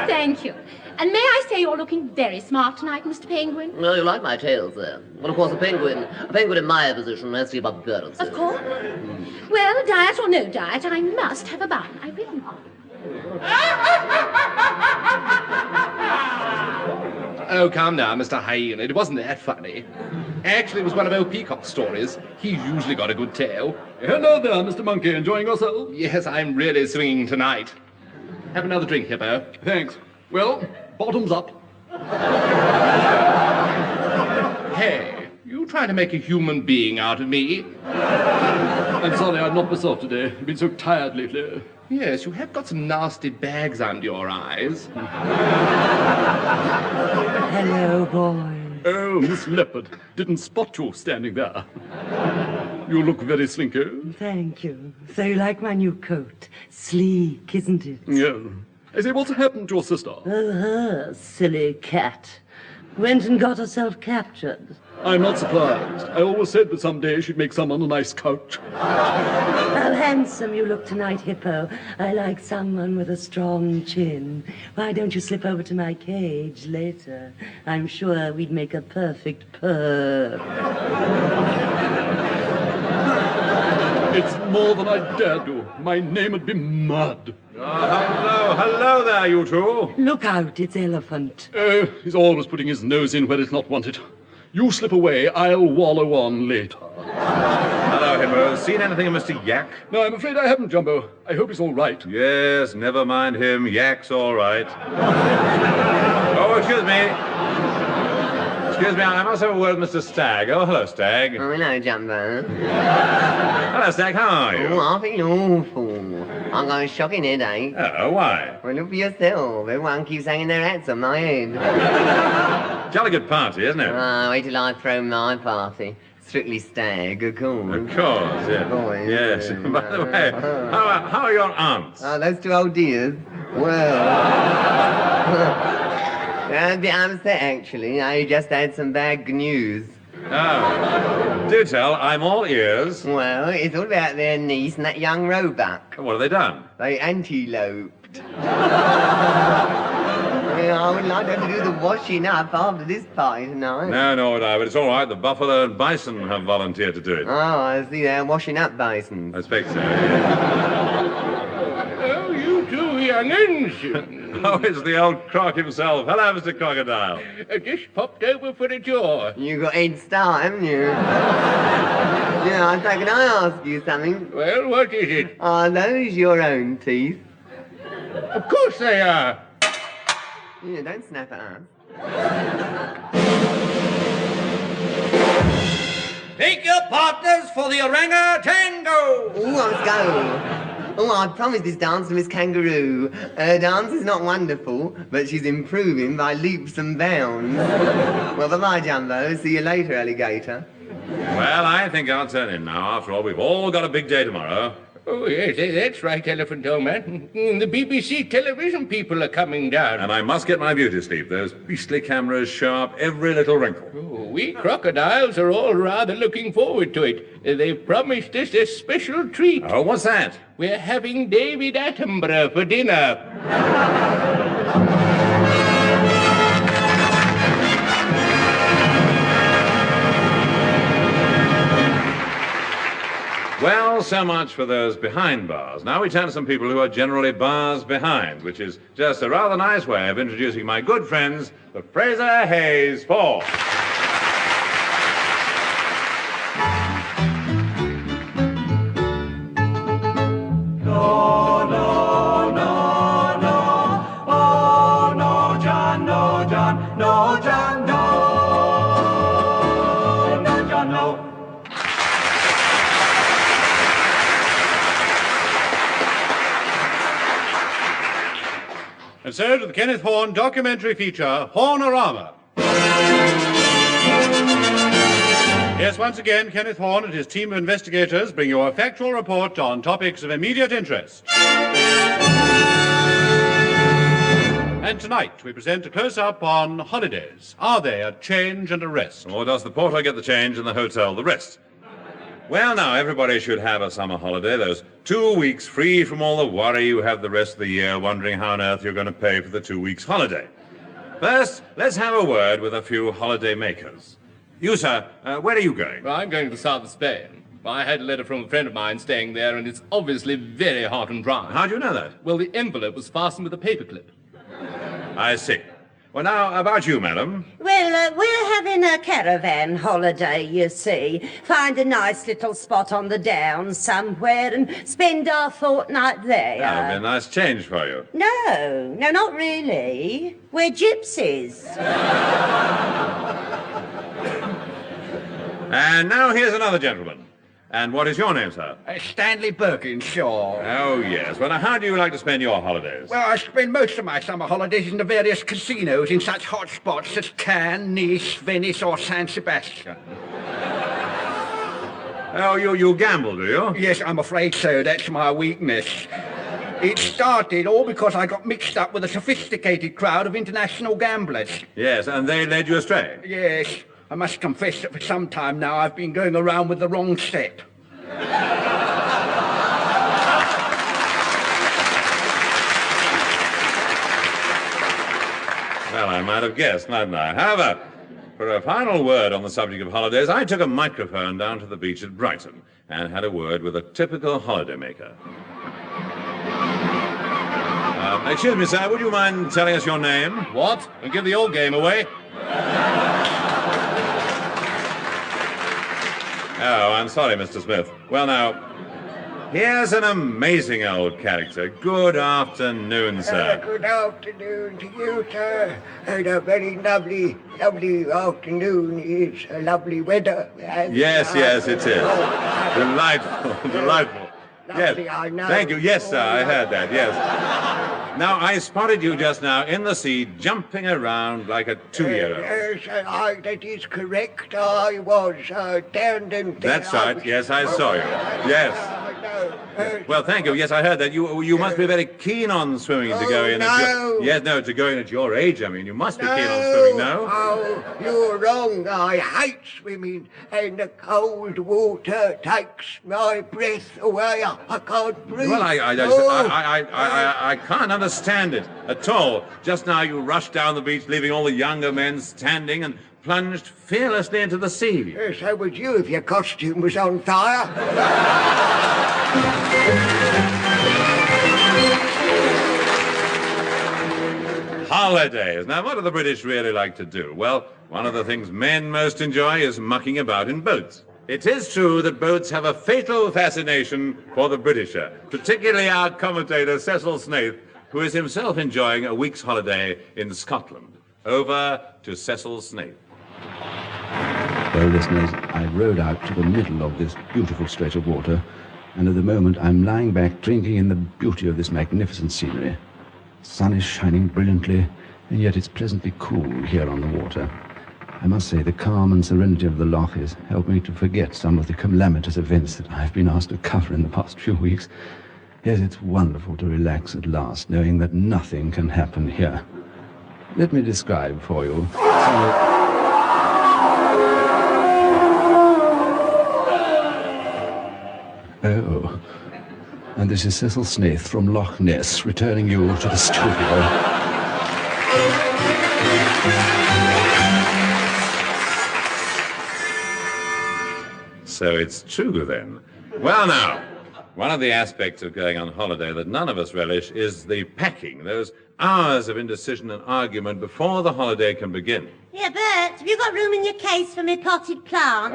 Thank you. And may I say you're looking very smart tonight, Mr. Penguin? Well, you like my tails there. Well, of course, a penguin in my position has to be above appearances. Of course. Well, diet or no diet, I must have a bun. I really must. Oh, calm down, Mr. Hyena. It wasn't that funny. Actually, it was one of old Peacock's stories. He's usually got a good tale. Hello there, Mr. Monkey. Enjoying yourself? Yes, I'm really swinging tonight. Have another drink, Hippo. Thanks. Well, bottoms up. Hey, you trying to make a human being out of me? I'm sorry, I'm not myself today. I've been so tired lately. Yes, you have got some nasty bags under your eyes. Hello, boy. Oh, Miss Leopard. Didn't spot you standing there. You look very slinky. Thank you. So you like my new coat? Sleek, isn't it? Yeah. I say, what's happened to your sister? Oh, her silly cat. Went and got herself captured. I'm not surprised. I always said that someday she'd make someone a nice couch. How handsome you look tonight, Hippo. I like someone with a strong chin. Why don't you slip over to my cage later? I'm sure we'd make a perfect purr. It's more than I dare do. My name would be Mud. Hello there, you two. Look out, it's Elephant. Oh, he's always putting his nose in where it's not wanted. You slip away, I'll wallow on later. Hello, Hippo. Seen anything of Mr. Yak? No, I'm afraid I haven't, Jumbo. I hope he's all right. Yes, never mind him. Yak's all right. Oh, excuse me. Excuse me, I must have a word with Mr. Stagg. Oh, hello, Stagg. Oh, hello, Jumbo. Hello, Stagg. How are you? Oh, I feel awful. I'm got a shocking headache. Oh, why? Well, look for yourself. Everyone keeps hanging their hats on my head. Jolly good party, isn't it? Oh, wait till I throw my party. Strictly Stag, of course. Of course, yeah. Boys. Yes. By the way, how are your aunts? Oh, those two old dears. Well... a bit upset, actually. I just had some bad news. Oh. Do tell, I'm all ears. Well, it's all about their niece and that young roebuck. What have they done? They anteloped. I would like them to do the washing up after this party tonight. No, would I, but it's all right. The buffalo and bison have volunteered to do it. Oh, I see they're washing up bisons. I expect so. Oh, you two young'uns. Oh, it's the old croc himself. Hello, Mr. Crocodile. Just popped over for a jaw. You got head start, haven't you? Yeah, I say, can I ask you something? Well, what is it? Are those your own teeth? Of course they are. Yeah, don't snap at us. Take your partners for the Oranga Tango! Oh, let's go. Oh, I promised this dance to Miss Kangaroo. Her dance is not wonderful, but she's improving by leaps and bounds. Well, bye-bye, Jumbo. See you later, alligator. Well, I think I'll turn in now. After all, we've all got a big day tomorrow. Oh, yes, that's right, Elephant Old Man. The BBC television people are coming down. And I must get my beauty sleep. Those beastly cameras show up every little wrinkle. Oh, we crocodiles are all rather looking forward to it. They've promised us a special treat. Oh, what's that? We're having David Attenborough for dinner. Well, so much for those behind bars. Now we turn to some people who are generally bars behind, which is just a rather nice way of introducing my good friends, the Fraser Hayes Four. And so to the Kenneth Horne documentary feature, Hornorama. Yes, once again, Kenneth Horne and his team of investigators bring you a factual report on topics of immediate interest. And tonight we present a close-up on holidays. Are they a change and a rest? Or does the porter get the change and the hotel the rest? Well, now, everybody should have a summer holiday, those 2 weeks free from all the worry you have the rest of the year, wondering how on earth you're going to pay for the 2 weeks holiday. First, let's have a word with a few holiday makers. You, sir, where are you going? Well, I'm going to the south of Spain. I had a letter from a friend of mine staying there, and it's obviously very hot and dry. How do you know that? Well, the envelope was fastened with a paperclip. I see. Well, now, about you, madam. Well, we're having a caravan holiday, you see. Find a nice little spot on the downs somewhere and spend our fortnight there. That would be a nice change for you. No, not really. We're gypsies. And now here's another gentleman. And what is your name, sir? Stanley Birkinshaw. Oh, yes. Well, now, how do you like to spend your holidays? Well, I spend most of my summer holidays in the various casinos in such hot spots as Cannes, Nice, Venice, or San Sebastian. Oh, you gamble, do you? Yes, I'm afraid so. That's my weakness. It started all because I got mixed up with a sophisticated crowd of international gamblers. Yes, and they led you astray? Yes. I must confess that for some time now I've been going around with the wrong set. Well, I might have guessed, mightn't I? However, for a final word on the subject of holidays, I took a microphone down to the beach at Brighton and had a word with a typical holidaymaker. Excuse me, sir, would you mind telling us your name? What? Don't give the old game away. Oh, I'm sorry, Mr. Smith. Well, now, here's an amazing old character. Good afternoon, sir. Good afternoon to you, sir. And a very lovely afternoon. It's a lovely weather. Yes, it is. Delightful. Lovely, Yes. I know. Thank you. Yes, sir, I heard that, yes. Now, I spotted you just now in the sea, jumping around like a 2-year-old. Yes, that is correct. I was down and... That's right. Yes, I saw you. Yes. Well, thank you. Yes, I heard that. You must be very keen on swimming to go in. To go in at your age. I mean, you must be keen on swimming, no? Oh, you're wrong. I hate swimming, and the cold water takes my breath away. I can't breathe. Well, I can't understand it at all. Just now you rushed down the beach, leaving all the younger men standing, and plunged fearlessly into the sea. So would you if your costume was on fire. Holidays. Now, what do the British really like to do? Well, one of the things men most enjoy is mucking about in boats. It is true that boats have a fatal fascination for the Britisher, particularly our commentator, Cecil Snaith, who is himself enjoying a week's holiday in Scotland. Over to Cecil Snaith. Well, listeners, I rowed out to the middle of this beautiful stretch of water, and at the moment I'm lying back drinking in the beauty of this magnificent scenery. The sun is shining brilliantly, and yet it's pleasantly cool here on the water. I must say the calm and serenity of the loch has helped me to forget some of the calamitous events that I've been asked to cover in the past few weeks. Yes, it's wonderful to relax at last, knowing that nothing can happen here. Let me describe for you some of... Oh, and this is Cecil Snaith from Loch Ness, returning you to the studio. So it's true, then. Well, now, One of the aspects of going on holiday that none of us relish is the packing, those hours of indecision and argument before the holiday can begin. Yeah, Bert, have you got room in your case for me potted plant?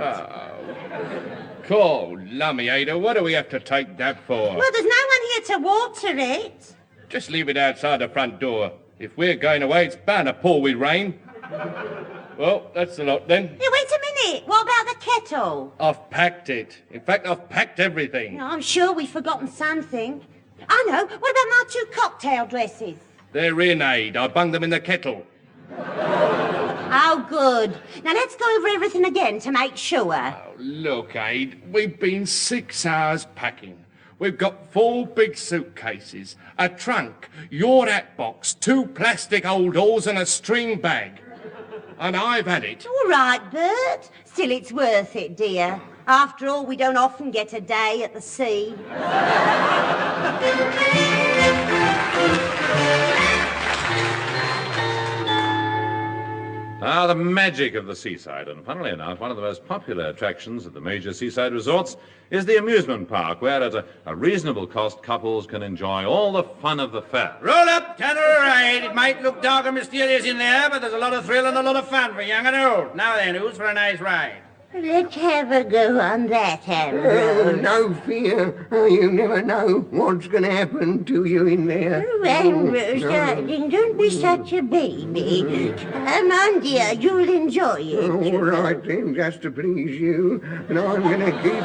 Cool, lummy, Ada, what do we have to take that for? Well, there's no one here to water it. Just leave it outside the front door. If we're going away, it's bound to pour with rain. Well, that's the lot then. Yeah, wait a minute. What about the kettle? I've packed it. In fact, I've packed everything. No, I'm sure we've forgotten something. I know. What about my 2 cocktail dresses? They're in, Aid. I bunged them in the kettle. Oh, good. Now let's go over everything again to make sure. Oh, look, Aid, we've been 6 hours packing. We've got 4 big suitcases, a trunk, your hat box, 2 plastic holdalls and a string bag. And I've had it. All right, Bert. Still, it's worth it, dear. After all, we don't often get a day at the sea. Ah, the magic of the seaside. And funnily enough, one of the most popular attractions at the major seaside resorts is the amusement park, where at a reasonable cost, couples can enjoy all the fun of the fair. Roll up, Tanner, right. It might look dark and mysterious in there, but there's a lot of thrill and a lot of fun for young and old. Now then, who's for a nice ride? Let's have a go on that, Oh, Ambrose. no fear. Oh, you never know what's going to happen to you in there. Oh, Ambrose, darling, don't be such a baby. Come on, dear, you'll enjoy it. All right, then, just to please you. And I'm going to keep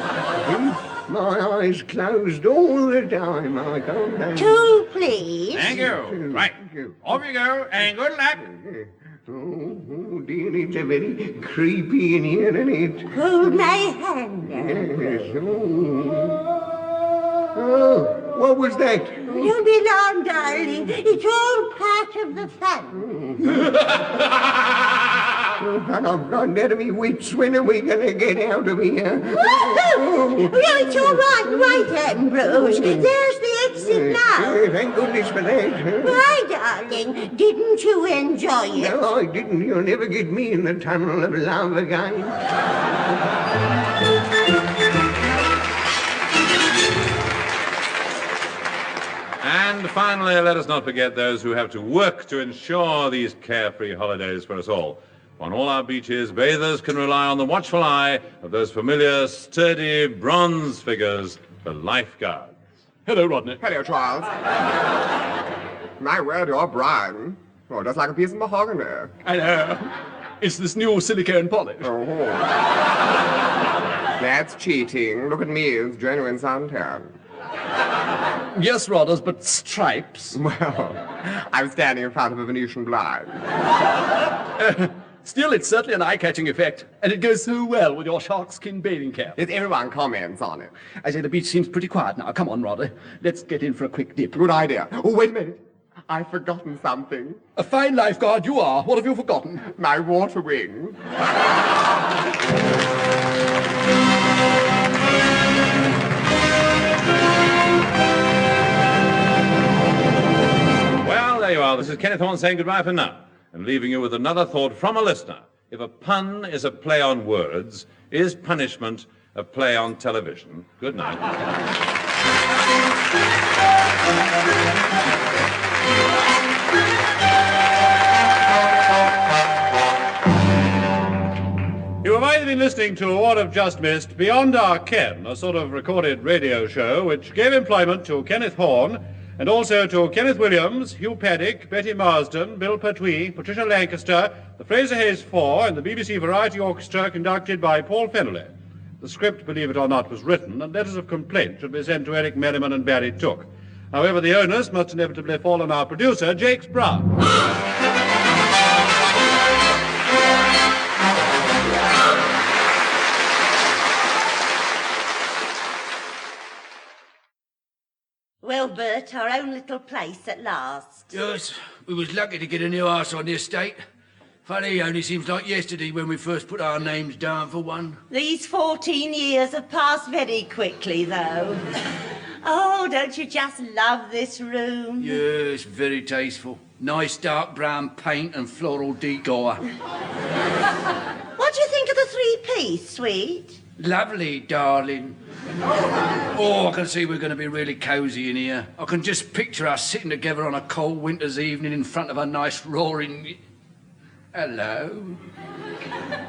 my eyes closed all the time. I can't... 2, please. Thank you. Right. Off you go, and good luck. Oh, dear, it's a very creepy in here, isn't it? Hold my hand. Yes. Oh, what was that? Don't be alarmed, darling. It's all part of the fun. I'm not out of my wits. When are we going to get out of here? Oh, it's all right, Ambrose. There's the exit now. Thank goodness for that. Why, darling, didn't you enjoy it? No, I didn't. You'll never get me in the tunnel of love again. And finally, let us not forget those who have to work to ensure these carefree holidays for us all. On all our beaches, bathers can rely on the watchful eye of those familiar, sturdy, bronze figures, the lifeguards. Hello, Rodney. Hello, Charles. My word, you're Brian. Oh, just like a piece of mahogany. I know. It's this new silicone polish. Oh. That's cheating. Look at me, it's genuine suntan. Yes, Rodders, but stripes. Well, I'm standing in front of a Venetian blind. Still, it's certainly an eye-catching effect, and it goes so well with your sharkskin bathing cap. Yes, everyone comments on it. I say the beach seems pretty quiet now. Come on, Roddy. Let's get in for a quick dip. Good idea. Oh, wait a minute. I've forgotten something. A fine lifeguard you are. What have you forgotten? My water wing. Well, there you are. This is Kenneth Horne saying goodbye for now, and leaving you with another thought from a listener. If a pun is a play on words, is punishment a play on television? Good night. You have either been listening to or have just missed Beyond Our Ken, a sort of recorded radio show which gave employment to Kenneth Horne and also to Kenneth Williams, Hugh Paddick, Betty Marsden, Bill Pertwee, Patricia Lancaster, the Fraser Hayes Four, and the BBC Variety Orchestra conducted by Paul Fennelly. The script, believe it or not, was written, and letters of complaint should be sent to Eric Merriman and Barry Took. However, the onus must inevitably fall on our producer, Jakes Brown. Well, Bert, our own little place at last. Yes, we was lucky to get a new house on the estate. Funny, only seems like yesterday when we first put our names down for one. These 14 years have passed very quickly, though. Oh, don't you just love this room? Yes, very tasteful. Nice dark brown paint and floral decor. What do you think of the three-piece suite? Lovely, darling. Oh, I can see we're going to be really cosy in here. I can just picture us sitting together on a cold winter's evening in front of a nice roaring... Hello?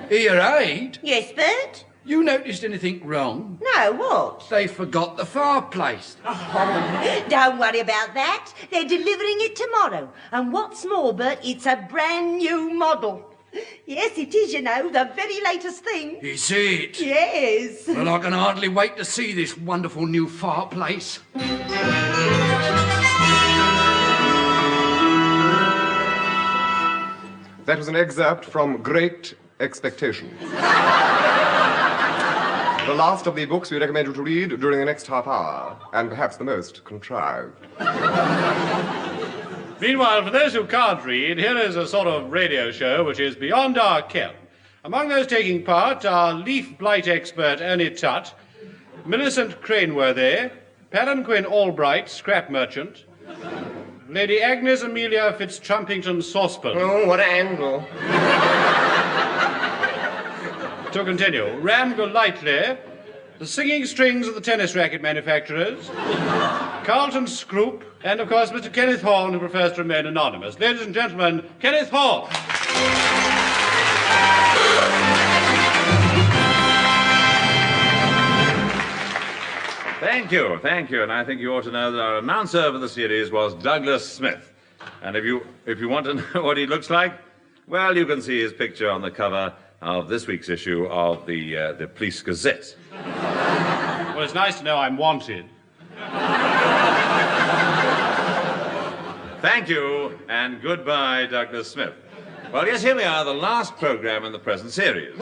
Here, Aid? Yes, Bert? You noticed anything wrong? No, what? They forgot the fireplace. Oh, don't worry about that. They're delivering it tomorrow. And what's more, Bert, it's a brand new model. Yes, it is, you know, the very latest thing. Is it? Yes. Well, I can hardly wait to see this wonderful new fireplace. That was an excerpt from Great Expectations. The last of the books we recommend you to read during the next half hour, and perhaps the most contrived. Meanwhile, for those who can't read, here is a sort of radio show which is beyond our ken. Among those taking part are leaf blight expert Ernie Tutt, Millicent Craneworthy, Palanquin Albright, scrap merchant, Lady Agnes Amelia Fitztrumpington Saucepan. Oh, what an angle. To continue, Ram Golightly, the singing strings of the tennis racket manufacturers, Carlton Scroop, and of course Mr. Kenneth Horne, who prefers to remain anonymous. Ladies and gentlemen, Kenneth Horne. Thank you, and I think you ought to know that our announcer for the series was Douglas Smith. And if you want to know what he looks like, well, you can see his picture on the cover of this week's issue of the Police Gazette. Well, it's nice to know I'm wanted. Thank you, and goodbye, Douglas Smith. Well, yes, here we are, the last program in the present series.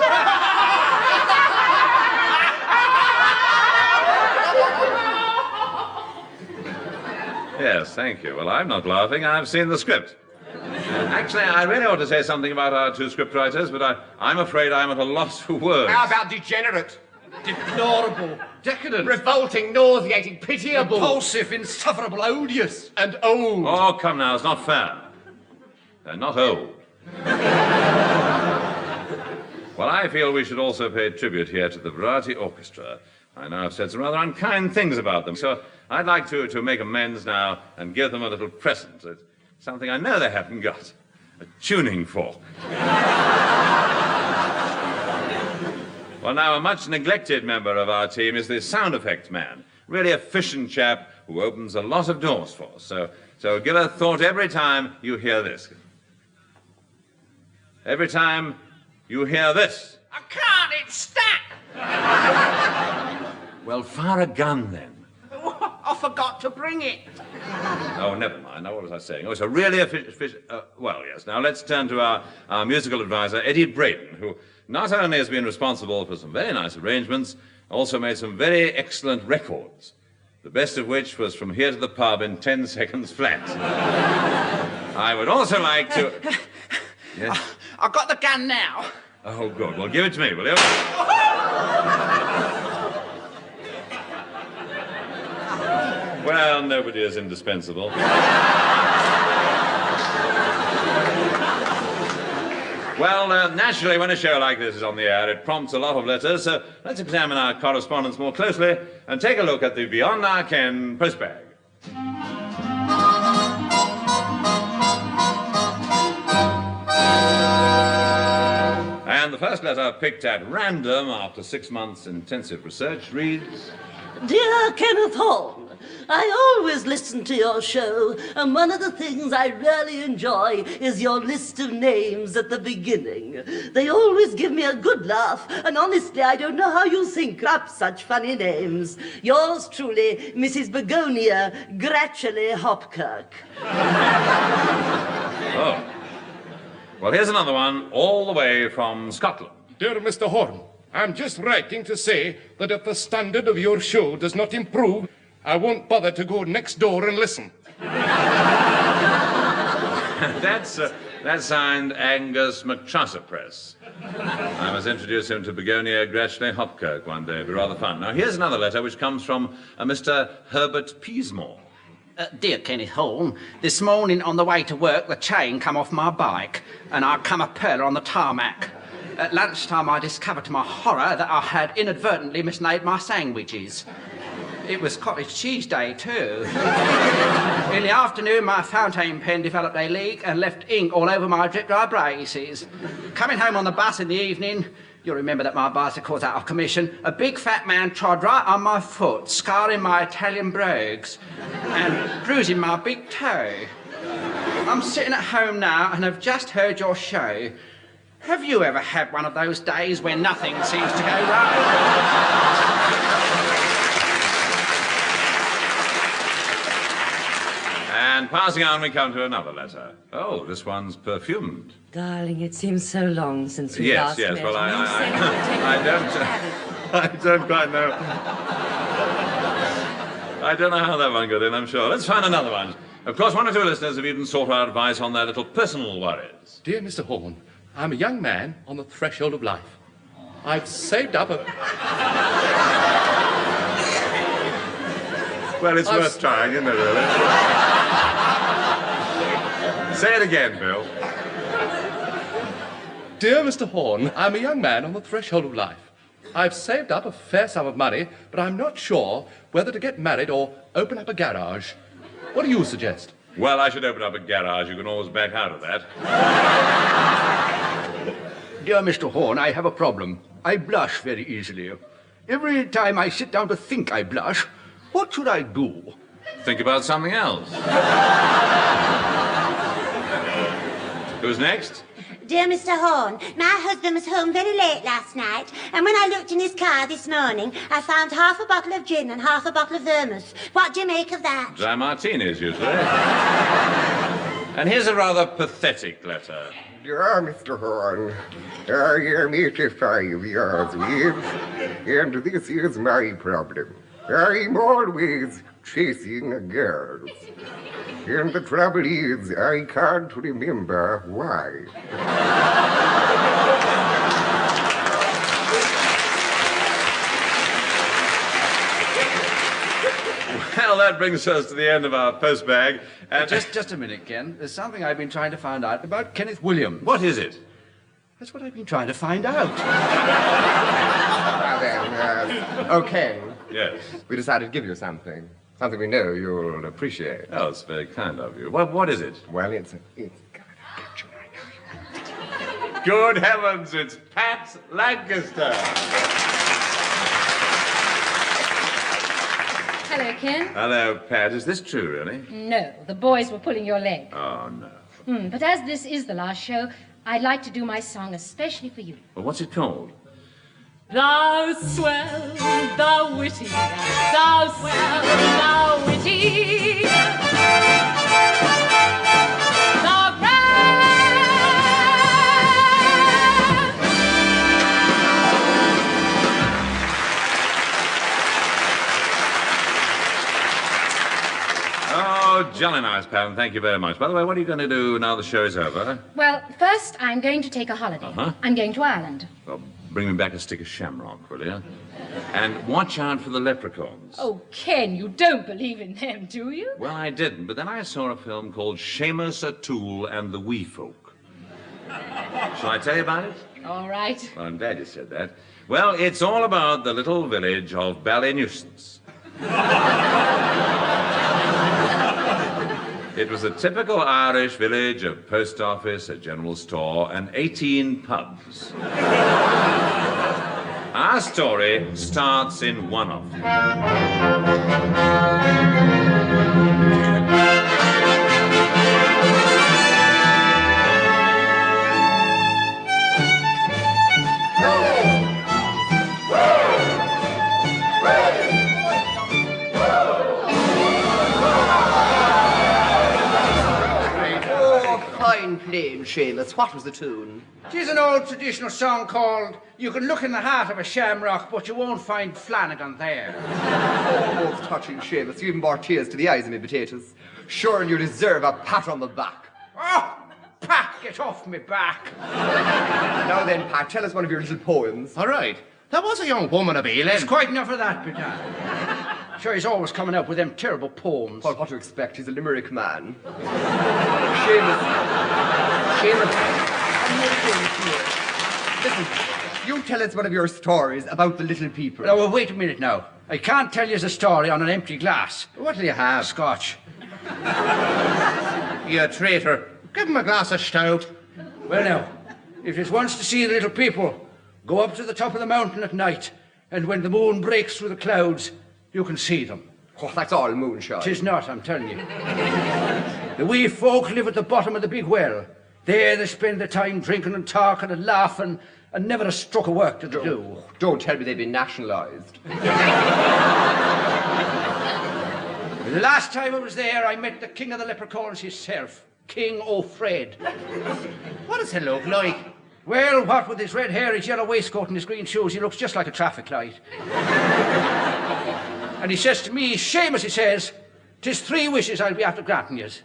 Yes, thank you. Well, I'm not laughing. I've seen the script. Actually, I really ought to say something about our two scriptwriters, but I'm afraid I'm at a loss for words. How about degenerate? Deplorable, decadent, Revolting, nauseating, pitiable. repulsive, insufferable, odious. And old. Oh, come now, it's not fair. They're not old. Well, I feel we should also pay tribute here to the Variety Orchestra. I know I've said some rather unkind things about them, so I'd like to make amends now and give them a little present. It's something I know they haven't got. A tuning fork. Well, now, a much neglected member of our team is the sound effects man. Really efficient chap who opens a lot of doors for us. So give a thought every time you hear this. Every time you hear this. I can't, it's stuck. Well, fire a gun then. I forgot to bring it. Oh, never mind. Now, what was I saying? Oh, it's a really efficient... well, yes. Now, let's turn to our musical advisor, Eddie Braden, who not only has been responsible for some very nice arrangements, also made some very excellent records, the best of which was From Here to the Pub in 10 Seconds Flat. I would also like to... Yes? I've got the gun now. Oh, good. Well, give it to me, will you? Well, nobody is indispensable. Well, naturally, when a show like this is on the air, it prompts a lot of letters, so let's examine our correspondence more closely and take a look at the Beyond Our Ken postbag. And the first letter, picked at random after 6 months' intensive research, reads... Dear Kenneth Horne, I always listen to your show, and one of the things I really enjoy is your list of names at the beginning. They always give me a good laugh, and honestly, I don't know how you think up such funny names. Yours truly, Mrs. Begonia Gratchely Hopkirk. Oh. Well, here's another one, all the way from Scotland. Dear Mr. Horne, I'm just writing to say that if the standard of your show does not improve, I won't bother to go next door and listen. That's signed Angus McTrusserpress. I must introduce him to Begonia Gratchely Hopkirk one day. It'll be rather fun. Now, here's another letter which comes from Mr. Herbert Peasmore. Dear Kenneth Horne, this morning on the way to work, the chain come off my bike, and I come a pearler on the tarmac. At lunchtime, I discovered to my horror that I had inadvertently misnamed my sandwiches. It was cottage cheese day, too. In the afternoon, my fountain pen developed a leak and left ink all over my drip-dry braces. Coming home on the bus in the evening, you'll remember that my bicycle's out of commission, a big fat man trod right on my foot, scarring my Italian brogues and bruising my big toe. I'm sitting at home now and have just heard your show. Have you ever had one of those days when nothing seems to go right? And passing on, we come to another letter. Oh, this one's perfumed. Darling, it seems so long since we Yes, last met. well, I don't quite know. I don't know how that one got in, I'm sure. Let's find another one. Of course, one or two listeners have even sought our advice on their little personal worries. Dear Mr. Horne, I'm a young man on the threshold of life. I've saved up a... Well, it's worth trying, isn't it, really? Say it again, Bill. Dear Mr. Horne, I'm a young man on the threshold of life. I've saved up a fair sum of money, but I'm not sure whether to get married or open up a garage. What do you suggest? Well, I should open up a garage. You can always back out of that. Dear Mr. Horne, I have a problem. I blush very easily. Every time I sit down to think I blush, what should I do? Think about something else. Who's next? Dear Mr. Horne, my husband was home very late last night, and when I looked in his car this morning, I found half a bottle of gin and half a bottle of vermouth. What do you make of that? Dry martinis, usually. And here's a rather pathetic letter. Dear Mr. Horne, I am 85 years of age, and this is my problem. I'm always chasing girls. And the trouble is, I can't remember why. Well, that brings us to the end of our postbag. And Just a minute, Ken. There's something I've been trying to find out about Kenneth Williams. What is it? That's what I've been trying to find out. Now then, okay. Yes. We decided to give you something. Something we know you'll appreciate. Oh, it's very kind of you. What is it? Well, it's Good heavens, it's Pat Lancaster. Hello, Ken. Hello, Pat. Is this true, really? No, the boys were pulling your leg. Oh, no. But as this is the last show, I'd like to do my song especially for you. Well, what's it called? Thou swell, thou witty, thou swell, thou witty, thou Oh, jolly nice, Pat, and thank you very much. By the way, what are you going to do now the show's over? Well, first I'm going to take a holiday. Uh-huh. I'm going to Ireland. Well, bring me back a stick of shamrock, will you? And watch out for the leprechauns. Oh, Ken, you don't believe in them, do you? Well, I didn't, but then I saw a film called Seamus O'Toole and the Wee Folk. Shall I tell you about it? All right. Well, I'm glad you said that. Well, it's all about the little village of Ballynuisance. It was a typical Irish village of post office, a general store, and 18 pubs. Our story starts in one of them. Fine playing, Seamus. What was the tune? Tis an old traditional song called You Can Look in the Heart of a Shamrock, but you won't find Flanagan there. Oh, most touching, Seamus. You even brought tears to the eyes of me potatoes. Sure, and you deserve a pat on the back. Oh, Pat, get off me back. Now then, Pat, tell us one of your little poems. All right. There was a young woman of Ealing. There's quite enough of that, Peter. Sure, he's always coming up with them terrible poems. Well, what to expect? He's a Limerick man. Seamus. Listen, you tell us one of your stories about the little people. Now, well, wait a minute now. I can't tell you a story on an empty glass. What'll you have? Scotch. You traitor. Give him a glass of stout. Well, now, if you wants to see the little people, go up to the top of the mountain at night, and when the moon breaks through the clouds, you can see them. Oh, that's all moonshine. 'Tis not, I'm telling you. The wee folk live at the bottom of the big well. There they spend their time drinking and talking and laughing, and never a stroke of work to do. Don't tell me they've been nationalised. The last time I was there, I met the king of the leprechauns himself, King O'Fred. What does he look like? Well, what with his red hair, his yellow waistcoat and his green shoes, he looks just like a traffic light. And he says to me, Seamus, he says, 'tis 3 wishes I'll be after granting yous.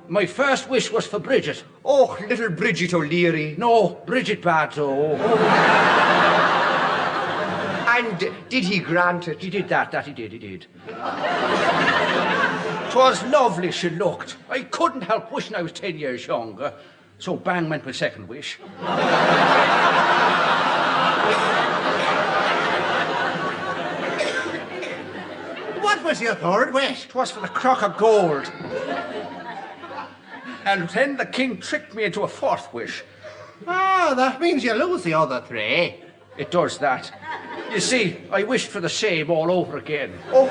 My first wish was for Bridget. Oh, little Bridget O'Leary. No, Bridget Bartow. And did he grant it? He did that he did. 'Twas lovely she looked. I couldn't help wishing I was 10 years younger. So bang went my second wish. What was your third wish? 'Twas for the crock of gold. And then the king tricked me into a 4th wish. Ah, that means you lose the other 3. It does that. You see, I wished for the same all over again. Oh,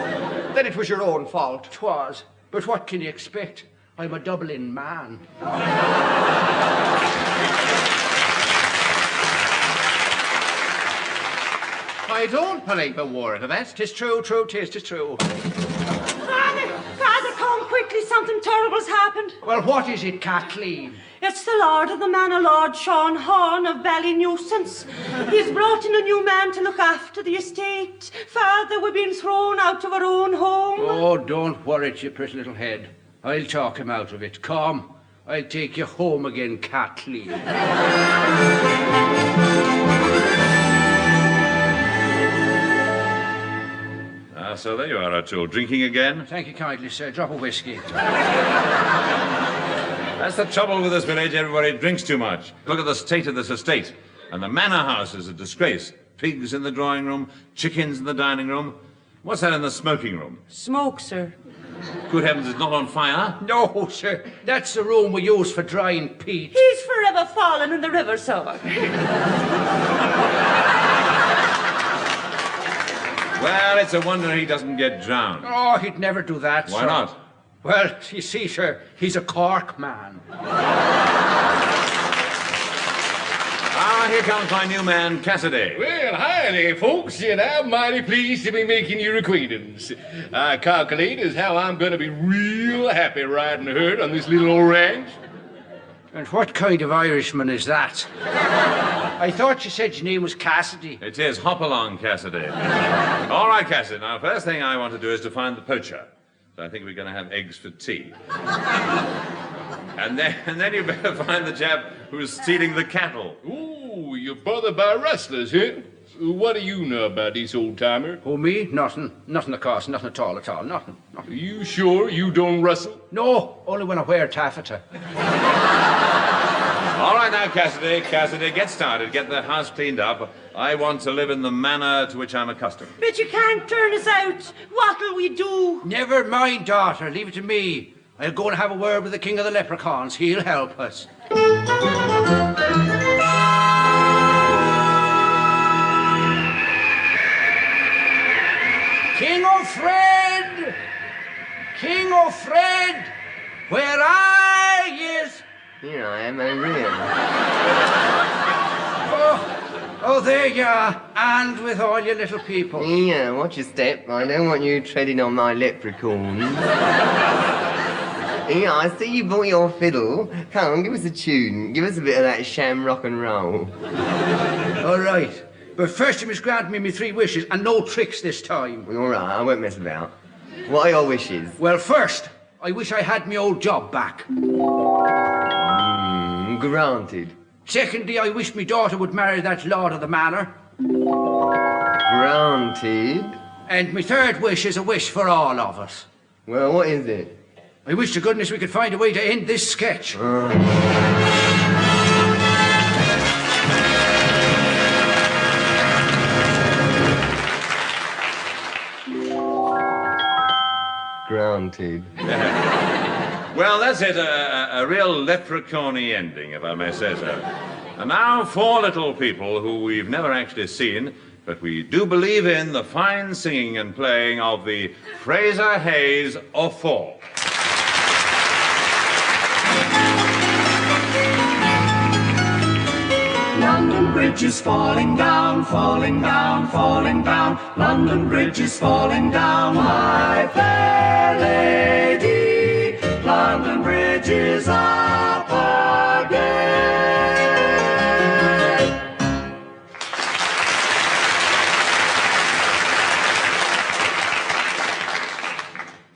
then it was your own fault. 'Twas. But what can you expect? I'm a Dublin man. I don't believe a word of it. 'Tis true, tis true. Father, come quickly. Something terrible's happened. Well, what is it, Kathleen? It's the Lord of the Manor, Lord Sean Horne of Ballynuisance. He's brought in a new man to look after the estate. Father, we've been thrown out of our own home. Oh, don't worry, you pretty little head. I'll talk him out of it. Come, I'll take you home again, Kathleen. So there you are, O'Toole, drinking again? Thank you kindly, sir. Drop of whiskey. That's the trouble with this village. Everybody drinks too much. Look at the state of this estate. And the manor house is a disgrace. Pigs in the drawing room, chickens in the dining room. What's that in the smoking room? Smoke, sir. Good heavens, it's not on fire? No, sir. That's the room we use for drying peat. He's forever fallen in the river, sir. Well, it's a wonder he doesn't get drowned. Oh, he'd never do that, Why sir. not? Well, you see, sir, he's a Cork man. Ah, here comes my new man, Cassidy. Well, hi there, folks, and I'm mighty pleased to be making your acquaintance. I calculate as how I'm going to be real happy riding herd on this little old ranch. And what kind of Irishman is that? I thought you said your name was Cassidy. It is. Hop along, Cassidy. All right, Cassidy. Now, first thing I want to do is to find the poacher. So I think we're going to have eggs for tea. And then you better find the chap who's stealing the cattle. Ooh, you're bothered by rustlers, huh? What do you know about this old-timer? Who, me? Nothing. Nothing, of course. Nothing at all. Nothing. Are you sure you don't rustle? No, only when I wear taffeta. All right now, Cassidy, get started. Get the house cleaned up. I want to live in the manner to which I'm accustomed. But you can't turn us out. What'll we do? Never mind, daughter. Leave it to me. I'll go and have a word with the king of the leprechauns. He'll help us. King O'Fred! King O'Fred! Where are yous? Here I am, O'Reilly. Oh, there you are, and with all your little people. Yeah, watch your step. I don't want you treading on my leprechauns. Yeah, I see you brought your fiddle. Come on, give us a tune. Give us a bit of that sham rock and roll. All right. But first you must grant me my 3 wishes, and no tricks this time. Well, all right, I won't mess about. What are your wishes? Well, first, I wish I had my old job back. Granted. Secondly, I wish my daughter would marry that lord of the manor. Granted. And my 3rd wish is a wish for all of us. Well, what is it? I wish to goodness we could find a way to end this sketch. started. Well, that's it, a real leprechaun-y ending, if I may say so. And now, four little people who we've never actually seen, but we do believe in the fine singing and playing of the Fraser Hayes Four. London Bridge is falling down, falling down, falling down. London Bridge is falling down, my fair lady. London Bridge is up again.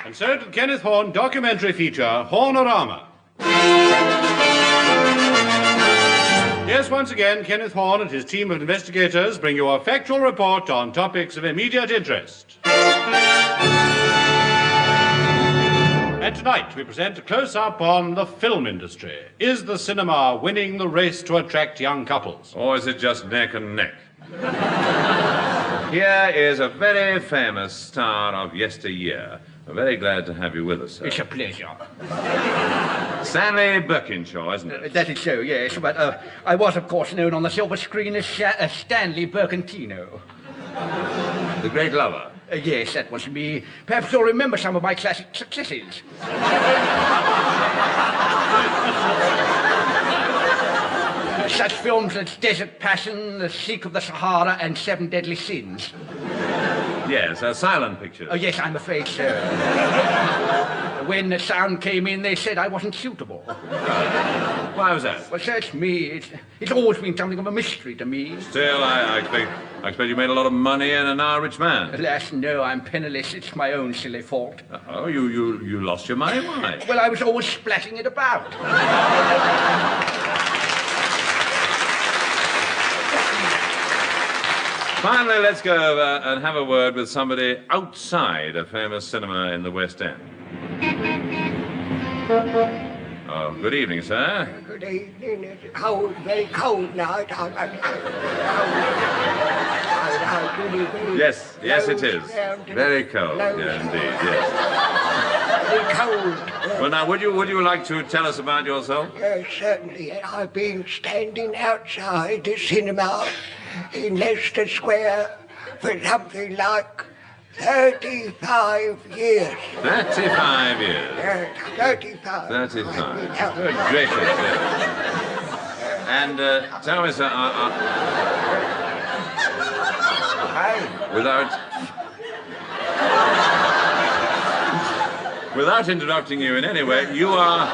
And so to the Kenneth Horne documentary feature, Hornorama. Yes, once again, Kenneth Horne and his team of investigators bring you a factual report on topics of immediate interest. And tonight we present a close-up on the film industry. Is the cinema winning the race to attract young couples? Or is it just neck and neck? Here is a very famous star of yesteryear. We're very glad to have you with us, sir. It's a pleasure. Stanley Birkinshaw, isn't it? That is so, yes, but I was, of course, known on the silver screen as Stanley Birkentino. The great lover? Yes, that was me. Perhaps you'll remember some of my classic successes. Such films as Desert Passion, The Seek of the Sahara, and Seven Deadly Sins. Yes, silent pictures. Oh, yes, I'm afraid so. When the sound came in, they said I wasn't suitable. Why was that? Well, search me. It's always been something of a mystery to me. Still, I expect you made a lot of money and are now a rich man. Alas, no, I'm penniless. It's my own silly fault. Oh, you lost your money? Why? Well, I was always splatting it about. Finally, let's go over and have a word with somebody outside a famous cinema in the West End. Oh, good evening, sir. Good evening. It's cold, very cold night. Yes, it is. Very cold, yeah, indeed, yes. Very cold. Well, now, would you like to tell us about yourself? Yes, certainly. I've been standing outside the cinema in Leicester Square for something like 35 years. 35 years? Yes, 35. 35. Good gracious. And tell me, sir, without interrupting you in any way, you are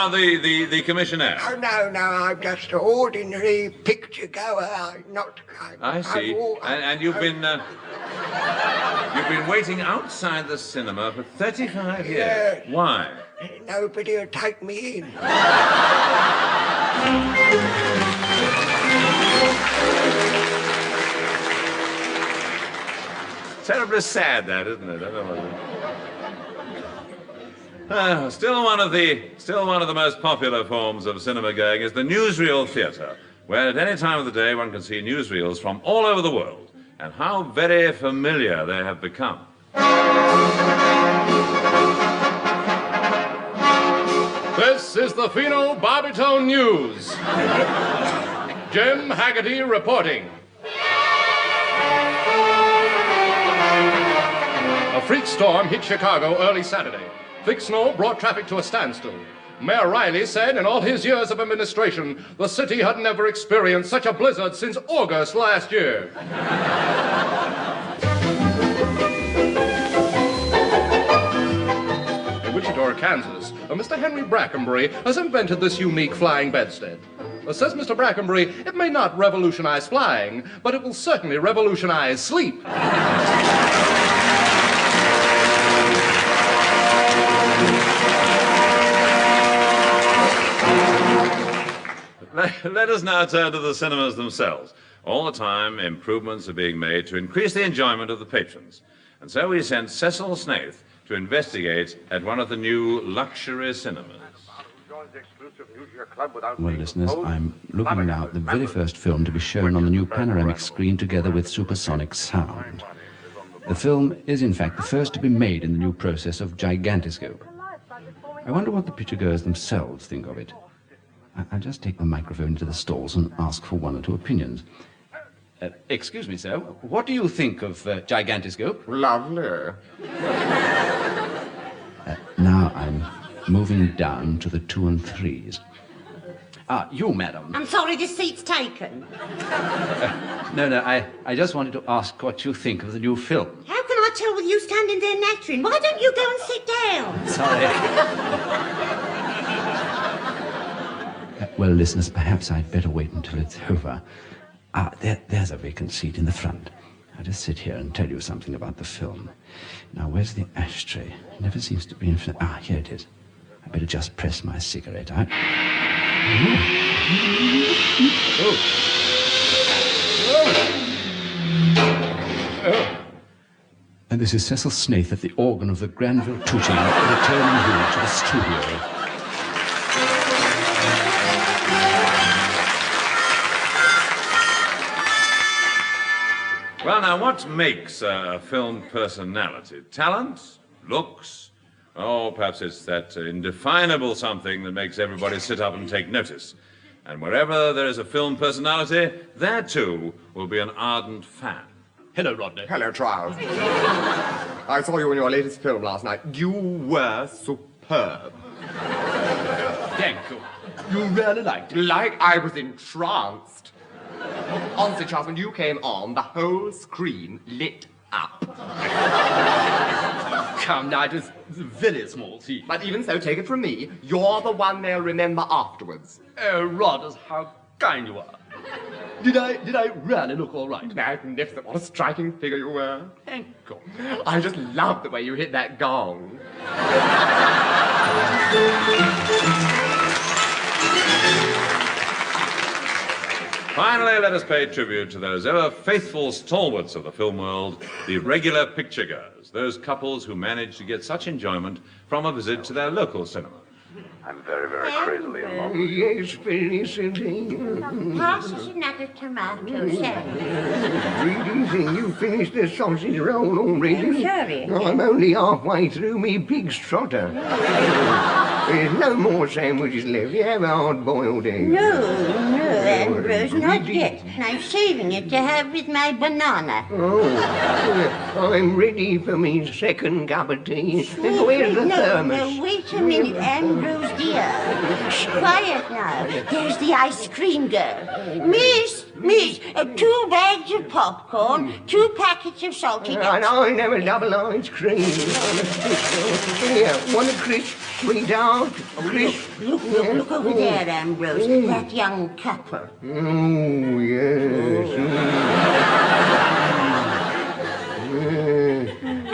the commissioner. Oh, no, I'm just an ordinary picture goer. I see. And you've been waiting outside the cinema for 35 years. Yes. Why? Nobody will take me in. Terribly sad, that, isn't it? I don't know. Still one of the most popular forms of cinema going is the newsreel theatre, where at any time of the day one can see newsreels from all over the world, and how very familiar they have become. This is the Fino Barbiton News. Jim Haggerty reporting. A freak storm hit Chicago early Saturday. Thick snow brought traffic to a standstill. Mayor Riley said in all his years of administration, the city had never experienced such a blizzard since August last year. In Wichita, Kansas, Mr. Henry Brackenbury has invented this unique flying bedstead. Says Mr. Brackenbury, it may not revolutionize flying, but it will certainly revolutionize sleep. Let us now turn to the cinemas themselves. All the time, improvements are being made to increase the enjoyment of the patrons. And so we sent Cecil Snaith to investigate at one of the new luxury cinemas. Well, listeners, I'm looking now at the very first film to be shown on the new panoramic screen together with supersonic sound. The film is, in fact, the first to be made in the new process of gigantoscope. I wonder what the picturegoers themselves think of it. I'll just take the microphone into the stalls and ask for one or two opinions. Excuse me, sir. What do you think of gigantoscope? Lovely. Now I'm moving down to the 2 and 3s. You, madam. I'm sorry, this seat's taken. No, I just wanted to ask what you think of the new film. How can I tell with you standing there nattering? Why don't you go and sit down? Sorry. Well, listeners, perhaps I'd better wait until it's over. There's a vacant seat in the front. I'll just sit here and tell you something about the film. Now, where's the ashtray? It never seems to be in... here it is. I better just press my cigarette out. And this is Cecil Snaith at the organ of the Granville Tooting, returning here to the studio. Well, now, what makes a film personality? Talent? Looks? Oh, perhaps it's that indefinable something that makes everybody sit up and take notice. And wherever there is a film personality, there, too, will be an ardent fan. Hello, Rodney. Hello, Charles. I saw you in your latest film last night. You were superb. Thank you. You really liked it? Like I was entranced. Honestly, Charles, when you came on, the whole screen lit up. Come now, it was a very small scene. But even so, take it from me, you're the one they'll remember afterwards. Oh, Rod, how kind you are. Did I really look all right? Magnificent. What a striking figure you were. Thank you. I just love the way you hit that gong. Finally, let us pay tribute to those ever faithful stalwarts of the film world, the regular picturegoers, those couples who manage to get such enjoyment from a visit to their local cinema. I'm very, very crazily in love. Yes, Felicity. Pass us another tomato salad. Greetings, and you finished the sausage roll already? I'm sorry. I'm only halfway through me pig's trotter. There's no more sandwiches left. You have a hard-boiled egg. No, Ambrose, not yet. I'm saving it to have with my banana. Oh, I'm ready for me second cup of tea. Where's the thermos? No, wait a minute, Ambrose, dear. Quiet now. There's the ice cream girl. Miss, 2 bags of popcorn, 2 packets of salty nuts. And I never double ice cream. Here, one of crisp, sweetheart. Crisp. Look over there, Ambrose. That young couple. Oh, yes.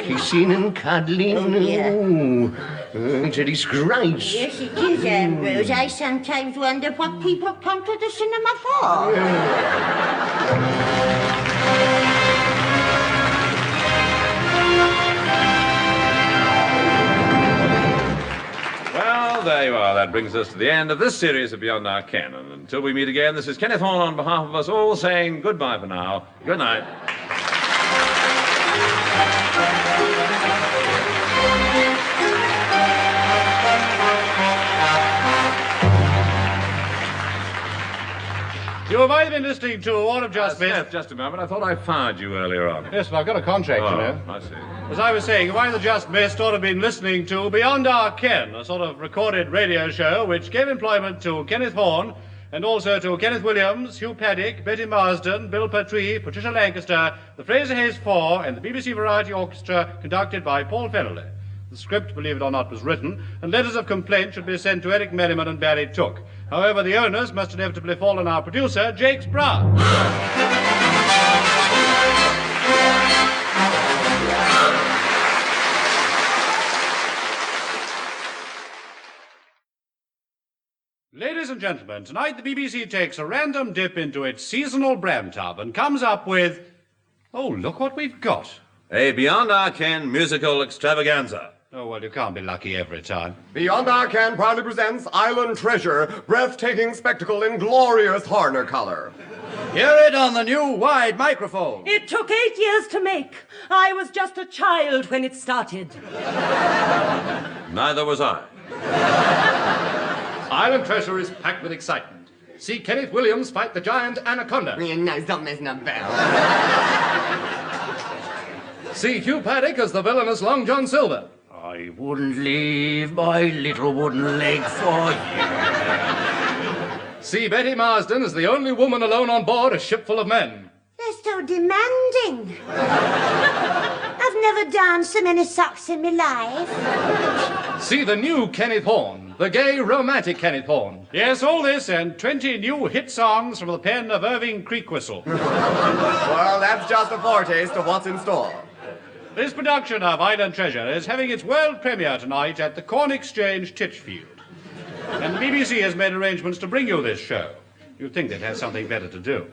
Kissing and cuddling. It's a disgrace. Yes, it is, Ambrose. I sometimes wonder what people come to the cinema for. Well, there you are. That brings us to the end of this series of Beyond Our Ken. And until we meet again, this is Kenneth Horne on behalf of us all saying goodbye for now. Good night. You have either been listening to What I've Just Missed... Smith, just a moment. I thought I fired you earlier on. Yes, well, I've got a contract, you know. I see. As I was saying, you've either just missed or have been listening to Beyond Our Ken, a sort of recorded radio show which gave employment to Kenneth Horne and also to Kenneth Williams, Hugh Paddick, Betty Marsden, Bill Pertwee, Patricia Lancaster, the Fraser Hayes Four, and the BBC Revue Orchestra, conducted by Paul Fennelly. The script, believe it or not, was written, and letters of complaint should be sent to Eric Merriman and Barry Took. However, the onus must inevitably fall on our producer, Jakes Brown. Ladies and gentlemen, tonight the BBC takes a random dip into its seasonal bram tub and comes up with... Oh, look what we've got. A Beyond Our Ken musical extravaganza. Oh, well, you can't be lucky every time. Beyond Our Ken proudly presents Island Treasure, breathtaking spectacle in glorious Horner color. Hear it on the new wide microphone. It took 8 years to make. I was just a child when it started. Neither was I. Island Treasure is packed with excitement. See Kenneth Williams fight the giant anaconda. No, stop messing about. See Hugh Paddick as the villainous Long John Silver. I wouldn't leave my little wooden leg for you. See Betty Marsden as the only woman alone on board a ship full of men. They're so demanding. I've never darned so many socks in my life. See the new Kenneth Horne, the gay, romantic Kenneth Horne. Yes, all this and 20 new hit songs from the pen of Irving Creekwhistle. Well, that's just a foretaste of what's in store. This production of Island Treasure is having its world premiere tonight at the Corn Exchange, Titchfield. And the BBC has made arrangements to bring you this show. You'd think they'd have something better to do.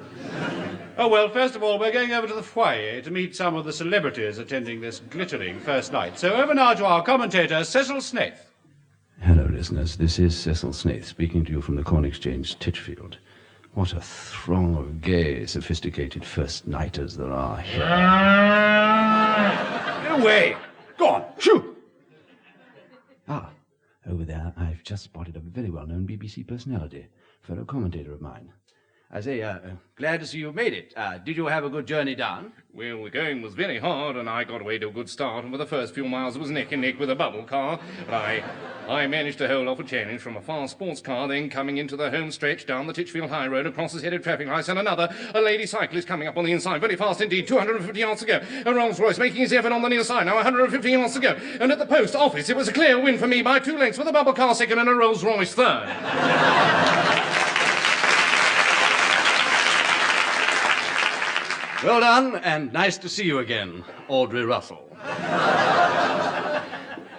Oh, well, first of all, we're going over to the foyer to meet some of the celebrities attending this glittering first night. So over now to our commentator, Cecil Snaith. Hello, listeners. This is Cecil Snaith speaking to you from the Corn Exchange, Titchfield. What a throng of gay, sophisticated first-nighters there are here. Get away! Go on, shoot! Ah, over there, I've just spotted a very well-known BBC personality, fellow commentator of mine. I say, glad to see you made it. Did you have a good journey down? Well, the going was very hard, and I got away to a good start, and for the first few miles it was neck and neck with a bubble car. But I managed to hold off a challenge from a fast sports car, then coming into the home stretch down the Titchfield High Road, across the headed traffic lights, and a lady cyclist coming up on the inside, very fast indeed, 250 yards to go. A Rolls-Royce making his effort on the near side, now 150 yards to go. And at the post office, it was a clear win for me by 2 lengths, with a bubble car second and a Rolls-Royce third. Well done, and nice to see you again, Audrey Russell.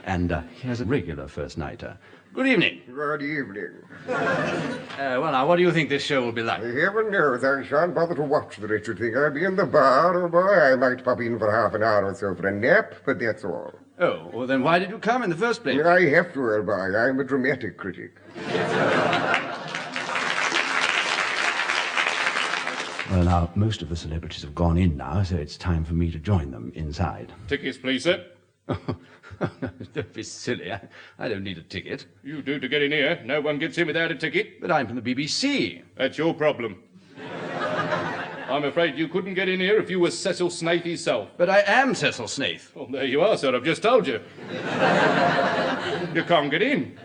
And here's a regular first-nighter. Good evening. Good evening. Well, now, what do you think this show will be like? Heaven knows I shan't bother to watch the wretched thing. I'll be in the bar, boy. I might pop in for half an hour or so for a nap, but that's all. Oh, well, then why did you come in the first place? I have to, old boy. I'm a dramatic critic. Well, now, most of the celebrities have gone in now, so it's time for me to join them inside. Tickets, please, sir. Don't be silly. I don't need a ticket. You do to get in here. No one gets in without a ticket. But I'm from the BBC. That's your problem. I'm afraid you couldn't get in here if you were Cecil Snaith himself. But I am Cecil Snaith. Well, there you are, sir. I've just told you. You can't get in.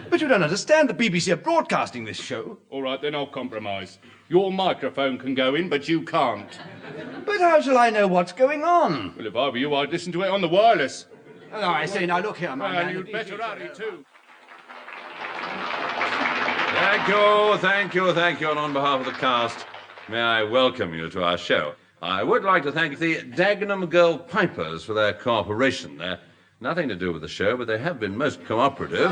But you don't understand. The BBC are broadcasting this show. All right, then I'll compromise. Your microphone can go in, but you can't. But how shall I know what's going on? Well, if I were you, I'd listen to it on the wireless. Oh, no, I say, now look here, my man. You'd better hurry, too. Thank you, and on behalf of the cast, may I welcome you to our show. I would like to thank the Dagenham Girl Pipers for their cooperation. They're nothing to do with the show, but they have been most cooperative.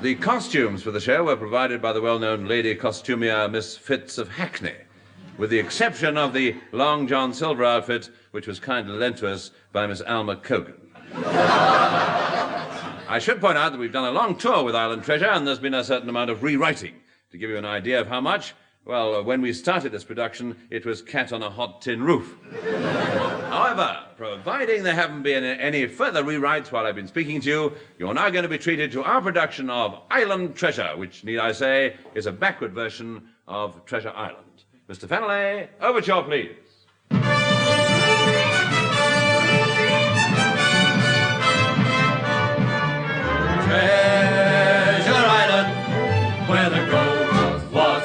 The costumes for the show were provided by the well-known lady costumier Miss Fitz of Hackney, with the exception of the Long John Silver outfit, which was kindly lent to us by Miss Alma Cogan. I should point out that we've done a long tour with Island Treasure, and there's been a certain amount of rewriting. To give you an idea of how much, well, when we started this production, it was cat on a hot tin roof. However, providing there haven't been any further rewrites while I've been speaking to you, you're now going to be treated to our production of Island Treasure, which, need I say, is a backward version of Treasure Island. Mr. Fennelly, overture, please. Treasure Island, where the gold was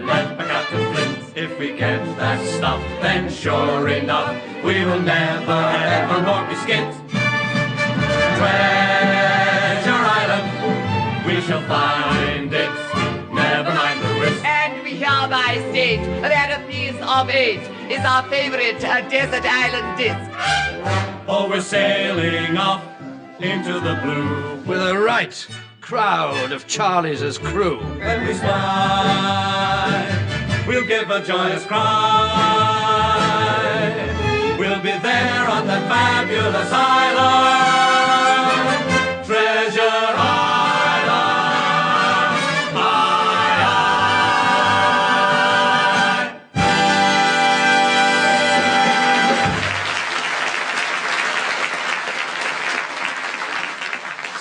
left by Captain Flint. If we get that stuff, then sure enough, we will never ever more be skint. Treasure Island, we shall find it, never mind the risk. And we hereby state that a piece of eight is our favorite desert island disc. Oh, we're sailing off into the blue with a right crowd of Charlies as crew. When we slide, we'll give a joyous cry. We'll be there on that fabulous island, Treasure Island,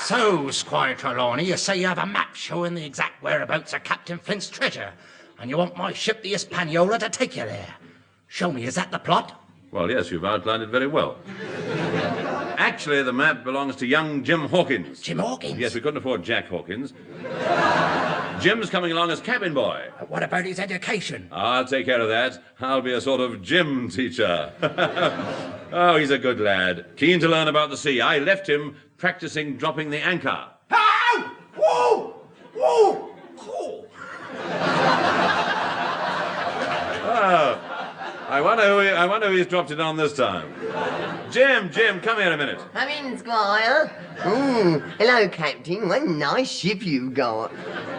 So, Squire Trelawney, you say you have a map showing the exact whereabouts of Captain Flint's treasure, and you want my ship, the Hispaniola, to take you there. Show me, is that the plot? Well, yes, you've outlined it very well. Actually, the map belongs to young Jim Hawkins. Jim Hawkins? Yes, we couldn't afford Jack Hawkins. Jim's coming along as cabin boy. What about his education? I'll take care of that. I'll be a sort of gym teacher. Oh, he's a good lad. Keen to learn about the sea. I left him practicing dropping the anchor. Ow! Whoa! Whoa! Cool. Oh, I wonder who he's dropped it on this time. Jim, come here a minute. Come in, Squire. Ooh, hello, Captain. What a nice ship you've got.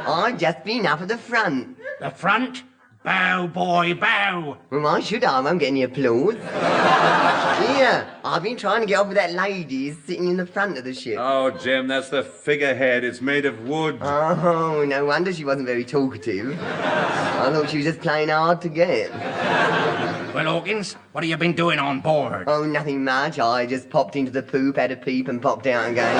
I've just been up at the front. The front? Bow, boy, bow. Well, why should I? I won't get any applause. Here, I've been trying to get off with that lady who's sitting in the front of the ship. Oh, Jim, that's the figurehead. It's made of wood. Oh, no wonder she wasn't very talkative. I thought she was just playing hard to get. Well, Hawkins, what have you been doing on board? Oh, nothing much. I just popped into the poop, had a peep, and popped out again.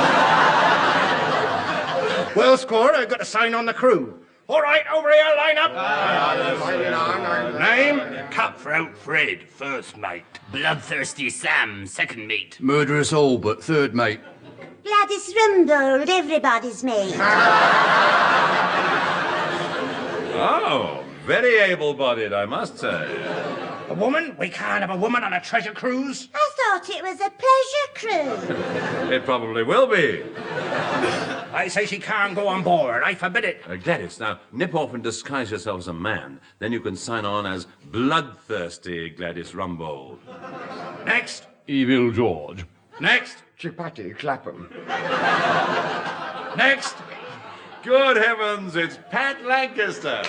Well, Squire, I've got a sign on the crew. All right, over here, line up. Name? Cutthroat Fred, first mate. Bloodthirsty Sam, second mate. Murderous Albert, third mate. Gladys Rumbold, everybody's mate. Oh, very able-bodied, I must say. A woman? We can't have a woman on a treasure cruise. I thought it was a pleasure cruise. It probably will be. I say she can't go on board. I forbid it. Gladys, now, nip off and disguise yourself as a man. Then you can sign on as Bloodthirsty Gladys Rumbold. Next. Evil George. Next. Chipati Clapham. Next. Good heavens, it's Pat Lancaster.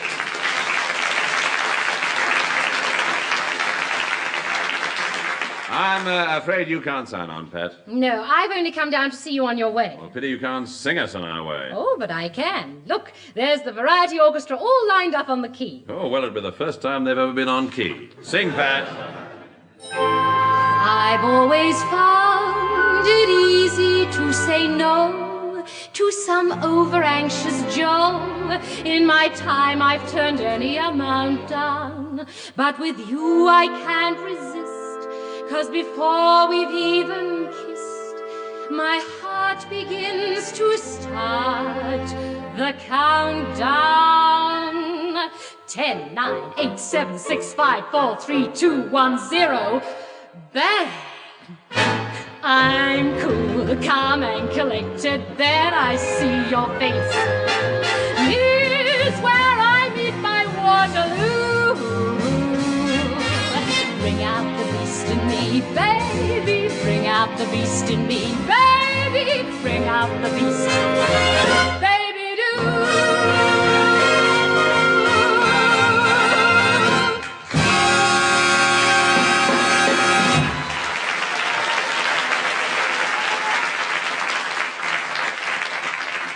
I'm afraid you can't sign on, Pat. No, I've only come down to see you on your way. Well, pity you can't sing us on our way. Oh, but I can. Look, there's the Variety Orchestra all lined up on the key. Oh, well, it'll be the first time they've ever been on key. Sing, Pat. I've always found it easy to say no to some over-anxious Joe. In my time, I've turned any amount down. But with you, I can't resist. 'Cause before we've even kissed, my heart begins to start the countdown. 10, 9, 8, 7, 6, 5, 4, 3, 2, 1, 0. Bang! I'm cool, calm and collected. Then I see your face. Here's where I meet my Waterloo. Bring out the beast in me, baby. Bring out the beast in me, baby. Bring out the beast, baby, do.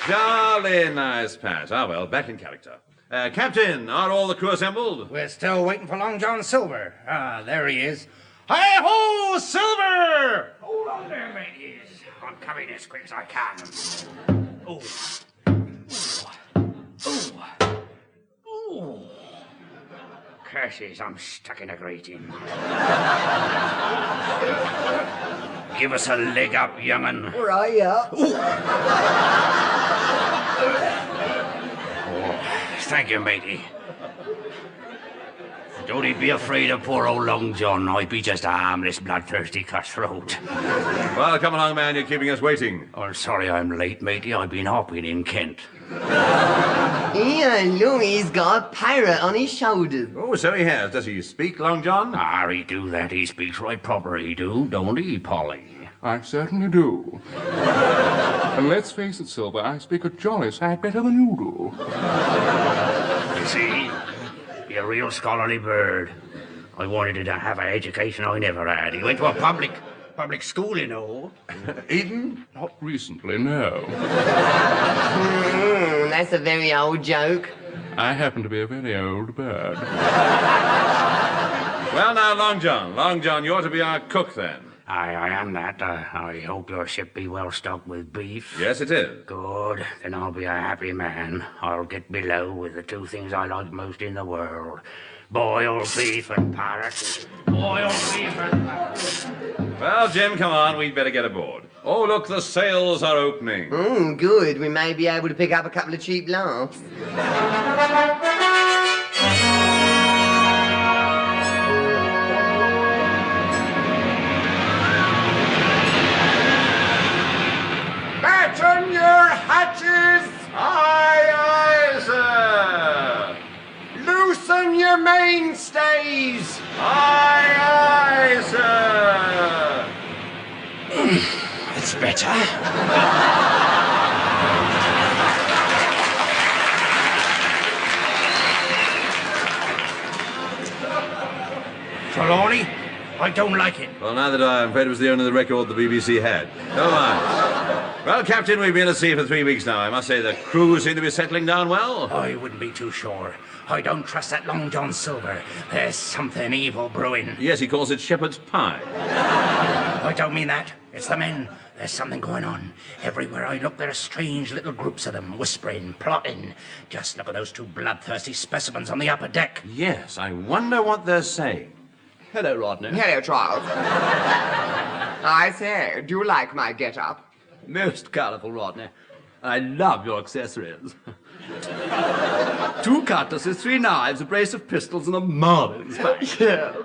Jolly nice, Pat. Ah, well, back in character. Captain, are all the crew assembled? We're still waiting for Long John Silver. Ah, there he is. Hi-ho, Silver! Hold on there, mateys. I'm coming as quick as I can. Oh. Ooh. Curses, I'm stuck in a grating. Give us a leg up, young'un. All right, yeah. Thank you, matey. Don't he be afraid of poor old Long John. I'd be just a harmless, bloodthirsty cutthroat. Well, come along, man. You're keeping us waiting. Oh, sorry I'm late, matey. I've been hopping in Kent. Here, look, he's got a parrot on his shoulders. Oh, so he has. Does he speak, Long John? Ah, he do that. He speaks right proper, he do, don't he, Polly? I certainly do. And let's face it, Silver, I speak a jolly sight better than you do. You see? You're a real scholarly bird. I wanted him to have an education I never had. He went to a public school, you know. Eden? Not recently, no. That's a very old joke. I happen to be a very old bird. Well, now, Long John, you're to be our cook, then. I am that. I hope your ship be well stocked with beef. Yes, it is. Good. Then I'll be a happy man. I'll get below with the two things I like most in the world. Boiled beef and parrot. Boiled beef and parrot. Well, Jim, come on. We'd better get aboard. Oh, look, the sails are opening. Good. We may be able to pick up a couple of cheap laughs. Batten your hatches! Aye, aye, sir! Loosen your mainstays! Aye, aye, sir! It's better. Trelawney, I don't like it. Well, neither do I. I'm afraid it was the only record the BBC had. Never mind. Well, Captain, we've been at sea for 3 weeks now. I must say the crew seem to be settling down well. I wouldn't be too sure. I don't trust that Long John Silver. There's something evil brewing. Yes, he calls it shepherd's pie. I don't mean that. It's the men. There's something going on. Everywhere I look, there are strange little groups of them, whispering, plotting. Just look at those two bloodthirsty specimens on the upper deck. Yes, I wonder what they're saying. Hello, Rodney. Hello, Charles. I say, do you like my get-up? Most colourful, Rodney. I love your accessories. 2 cutlasses, 3 knives, a brace of pistols, and a marvelous spike. Yes,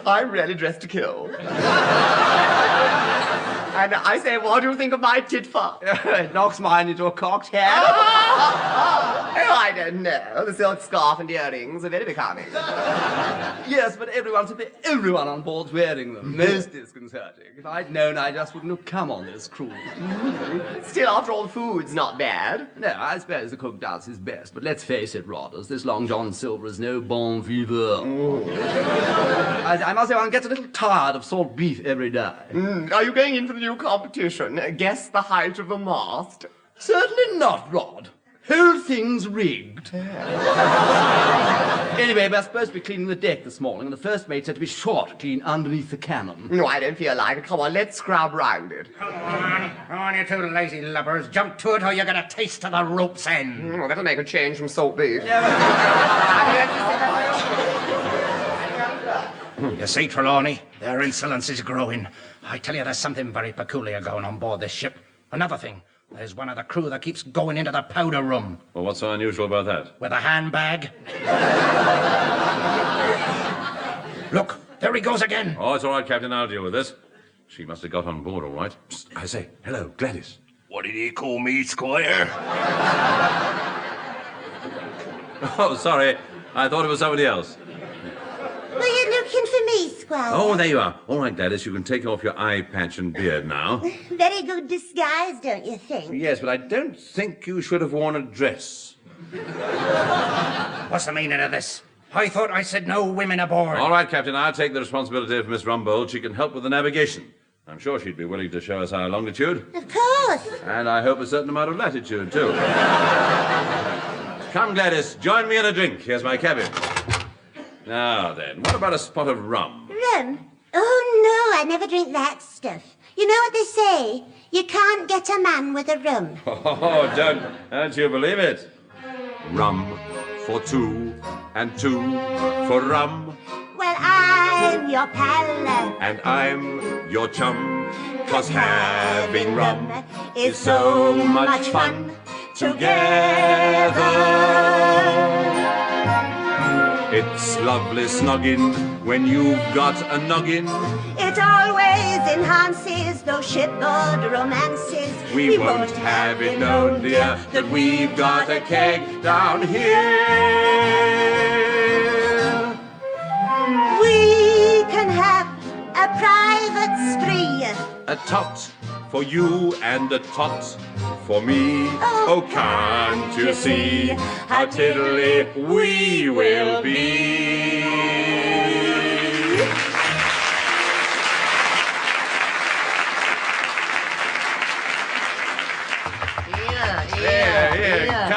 I'm really dressed to kill. And I say, what do you think of my tit-for? It knocks mine into a cocked hat. Oh, I don't know. The silk scarf and earrings are very becoming. Yes, but everyone on board's wearing them. Most disconcerting. If I'd known, I just wouldn't have come on this cruise. Still, after all, the food's not bad. No, I suppose the cook does his best, but let's face it, Rodders, this Long John Silver is no bon vivant. I must say, one gets a little tired of salt beef every day. Are you going in for the new competition? Guess the height of the mast. Certainly not, Rod. Whole thing's rigged. Anyway, we're supposed to be cleaning the deck this morning, and the first mate said to be sure to clean underneath the cannon. No, I don't feel like it. Come on, let's scrub round it. Come on, you two lazy lubbers. Jump to it or you're going to taste to the rope's end. Oh, that'll make a change from salt beef. You see, Trelawney, their insolence is growing. I tell you, there's something very peculiar going on board this ship. Another thing, there's one of the crew that keeps going into the powder room. Well, what's so unusual about that? With a handbag. Look, there he goes again. Oh, it's all right, Captain. I'll deal with this. She must have got on board, all right. Psst, I say, hello, Gladys. What did he call me, Squire? Oh, sorry. I thought it was somebody else. Were you looking for me, Squire? Oh, there you are. All right, Gladys, you can take off your eye patch and beard now. Very good disguise, don't you think? Yes, but I don't think you should have worn a dress. What's the meaning of this? I thought I said no women aboard. All right, Captain, I'll take the responsibility of Miss Rumbold. She can help with the navigation. I'm sure she'd be willing to show us our longitude. Of course. And I hope a certain amount of latitude, too. Come, Gladys, join me in a drink. Here's my cabin. Now then, what about a spot of rum? Rum? Oh, no, I never drink that stuff. You know what they say? You can't get a man with a rum. Oh, don't you believe it? Rum for 2 and 2 for rum. Well, I'm your pal. And I'm your chum. 'Cause having rum is so much fun together. It's lovely snogging when you've got a noggin. It always enhances those shipboard romances. We won't have it known, dear, that we've got a keg down here. We can have a private spree. A tot for you and a tot for me. Oh, can't you see how tiddly we will be?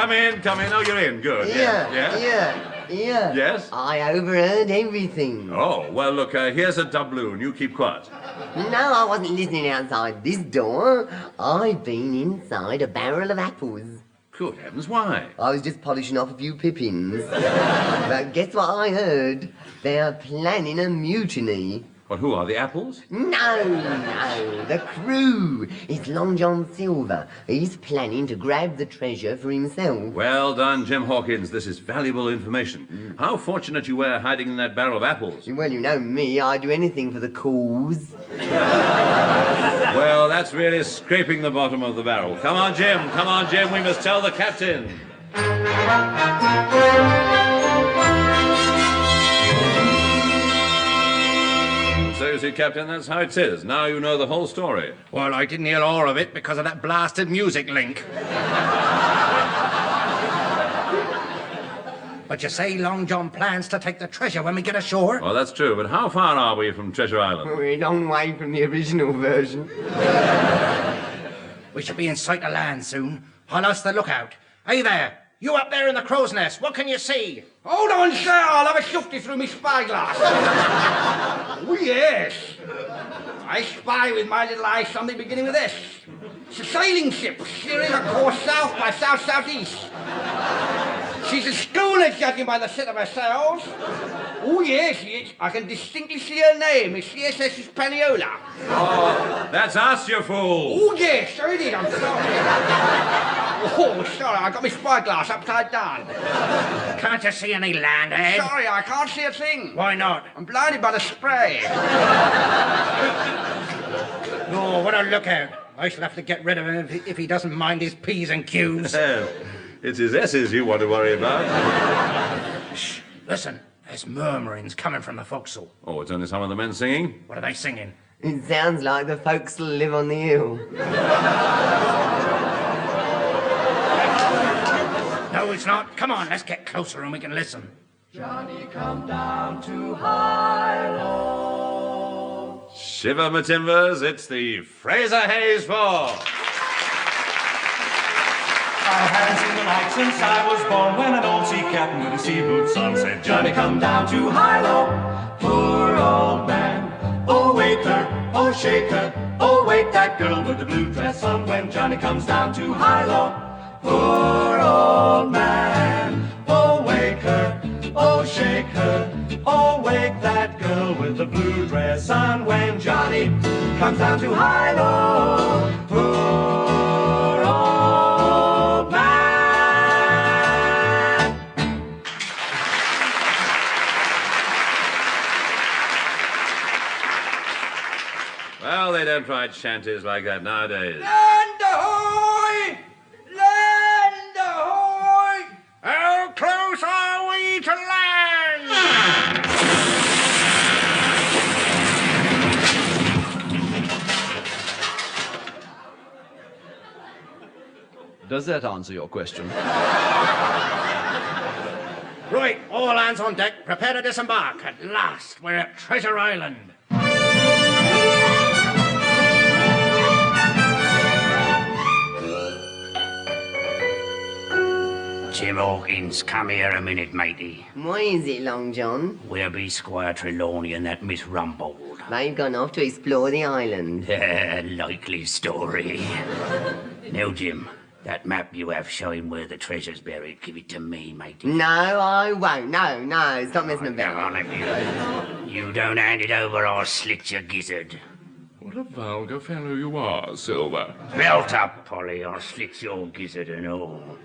Come in. Oh, you're in. Good. Yeah. Yes? I overheard everything. Oh, well, look, here's a doubloon. You keep quiet. No, I wasn't listening outside this door. I've been inside a barrel of apples. Good heavens, why? I was just polishing off a few pippins. But guess what I heard? They're planning a mutiny. Well, who are the apples? No, the crew. It's Long John Silver. He's planning to grab the treasure for himself. Well done, Jim Hawkins. This is valuable information. How fortunate you were hiding in that barrel of apples. Well, you know me. I'd do anything for the cause. Well, that's really scraping the bottom of the barrel. Come on, Jim. We must tell the captain. So you see, Captain, that's how it is. Now you know the whole story. Well, I didn't hear all of it because of that blasted music link. But you say Long John plans to take the treasure when we get ashore? Well, that's true, but how far are we from Treasure Island? We're a long way from the original version. We should be in sight of land soon. I'll hoist the lookout. Hey there, you up there in the crow's nest, what can you see? Hold on, sir, I'll have a shufty through my spyglass. Oh, yes. I spy with my little eye something beginning with S. It's a sailing ship steering a course south by south-southeast. She's a schooner, judging by the set of her sails. Oh, yes, she is. I can distinctly see her name. It's the SS Hispaniola. Oh, that's us, you fool. Oh, yes, so it is. I'm sorry. Oh, sorry, I got my spyglass upside down. Can't you see any land ahead? Sorry, I can't see a thing. Why not? I'm blinded by the spray. Oh, what a lookout. I shall have to get rid of him if he doesn't mind his P's and Q's. It's his S's you want to worry about. Shh, listen. There's murmurings coming from the forecastle. Oh, it's only some of the men singing? What are they singing? It sounds like the folks that live on the hill. No, it's not. Come on, let's get closer and we can listen. Johnny, come down to High-Low. Shiver my timbers, it's the Fraser Hayes Four. I haven't seen the like since I was born, when an old sea captain with his sea boots on said, Johnny, come down to High-Low. Poor old man, oh wake her, oh shake her, oh wake that girl with the blue dress on when Johnny comes down to High-Low. Poor old man, oh wake her, oh shake her, oh wake that girl with the blue dress on when Johnny comes down to High-Low. Poor old man. Well, they don't write shanties like that nowadays. Land ahoy! Land ahoy! How close are we to land? Does that answer your question? Right, all hands on deck, prepare to disembark. At last, we're at Treasure Island. Jim Hawkins, come here a minute, matey. Why is it, Long John? Where be Squire Trelawney and that Miss Rumbold? They've gone off to explore the island. Likely story. Now, Jim, that map you have showing where the treasure's buried, give it to me, matey. No, I won't. No, stop messing about. You don't hand it over, I'll slit your gizzard. What a vulgar fellow you are, Silver. Belt up, Polly, I'll slit your gizzard and all.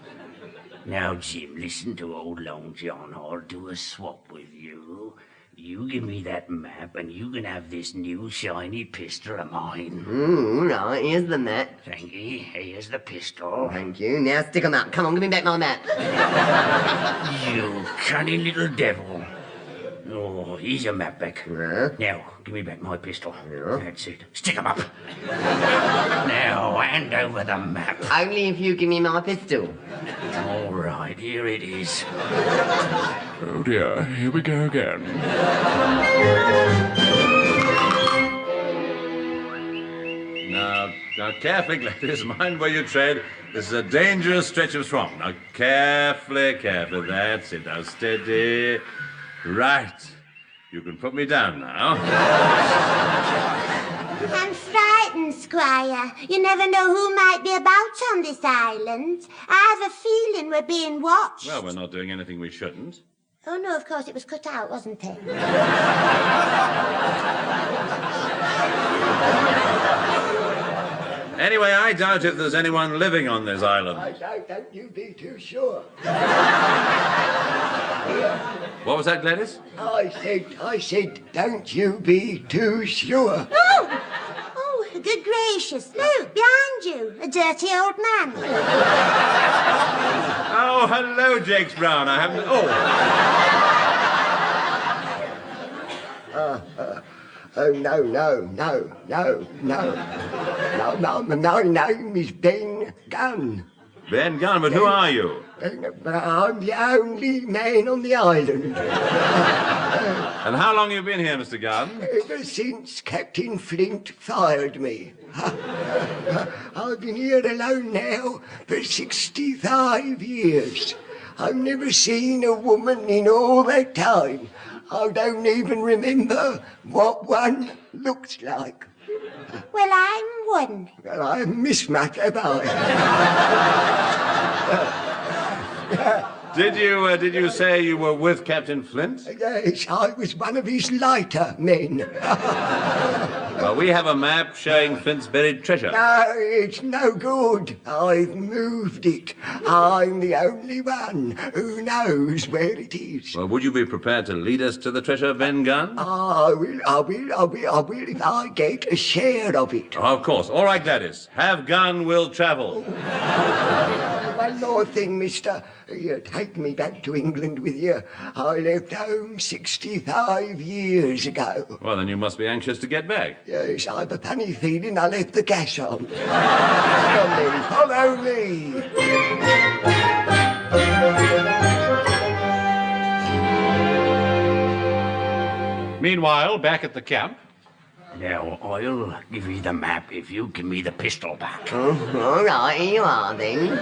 Now, Jim, listen to old Long John. I'll do a swap with you. You give me that map, and you can have this new shiny pistol of mine. Right, here's the map. Thank you. Here's the pistol. Thank you. Now stick 'em up. Come on, give me back my map. You cunning little devil. Oh, here's your map back. Now, give me back my pistol. That's it. Stick 'em up. Now, hand over the map. Only if you give me my pistol. All right, here it is. Oh dear, here we go again. Now, Now, carefully, Gladys, mind where you tread. This is a dangerous stretch of swamp. Now, carefully, carefully. That's it. Now, steady. Right. You can put me down now. I'm frightened, Squire. You never know who might be about on this island. I have a feeling we're being watched. Well, we're not doing anything we shouldn't. Oh, no, of course, it was cut out, wasn't it? Anyway, I doubt if there's anyone living on this island. Don't you be too sure. What was that, Gladys? I said, don't you be too sure. Oh, good gracious. Look, behind you, a dirty old man. Oh, hello, Jakes Brown. I haven't... Oh, no. My name is Ben Gunn. Ben Gunn, but who are you? I'm the only man on the island. And how long have you been here, Mr. Gunn? Ever since Captain Flint fired me. I've been here alone now for 65 years. I've never seen a woman in all that time. I don't even remember what one looks like. Well, I'm one. Well, I haven't missed much, have I? Did you say you were with Captain Flint? Yes, I was one of his lighter men. Well, we have a map showing Flint's buried treasure. No, it's no good. I've moved it. I'm the only one who knows where it is. Well, would you be prepared to lead us to the treasure, Ben Gunn? I will if I get a share of it. Oh, of course. All right, Gladys. Have Gunn will travel. One more thing, mister. You take me back to England with you. I left home 65 years ago. Well, then you must be anxious to get back. Yes, I've a funny feeling I left the gas on. Come then, follow me. Meanwhile, back at the camp. Now, I'll give you the map if you give me the pistol back. Oh, all right, here you are then.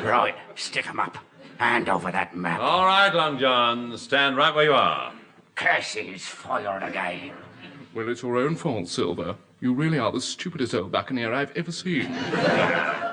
Right, stick 'em up. Hand over that map. All right, Long John. Stand right where you are. Curses, fired again. Well, it's your own fault, Silver. You really are the stupidest old buccaneer I've ever seen.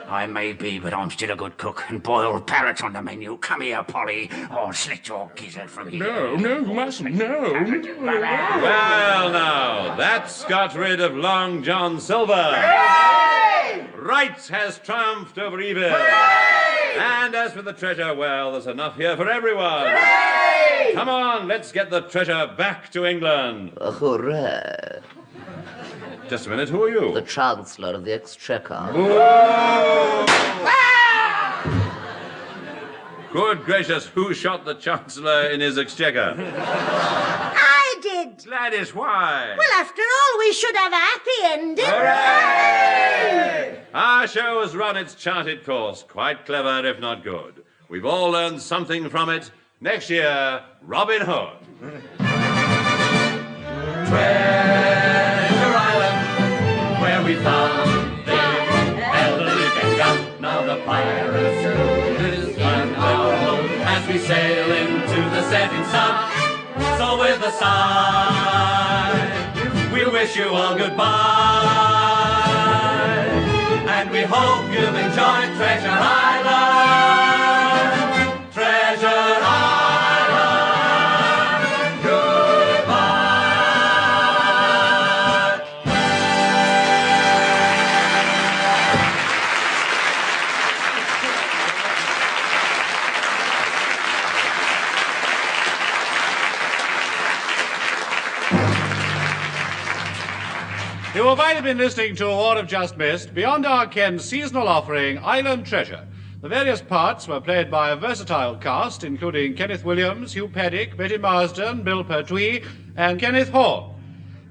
I may be, but I'm still a good cook, and boiled parrots on the menu. Come here, Polly, or slit your gizzard from here. No, you mustn't. No. Well, now, that's got rid of Long John Silver. Hooray! Right has triumphed over evil. Hooray! And as for the treasure, well, there's enough here for everyone. Hooray! Come on, let's get the treasure back to England. Hooray. Just a minute, who are you? The Chancellor of the Exchequer. Good gracious, who shot the Chancellor in his exchequer? I did. Gladys, why? Well, after all, we should have a happy ending. Hooray! Our show has run its charted course. Quite clever, if not good. We've all learned something from it. Next year, Robin Hood. Treasure Island, where we found the elderly Ben Gunn. Now the pirates is on our home as we sail into the setting sun. So with a sigh, we wish you all goodbye, and we hope you've enjoyed Treasure Island. Treasure Island. You have either been listening to What Have Just Missed, Beyond Our Ken's seasonal offering, Island Treasure. The various parts were played by a versatile cast, including Kenneth Williams, Hugh Paddick, Betty Marsden, Bill Pertwee, and Kenneth Horne.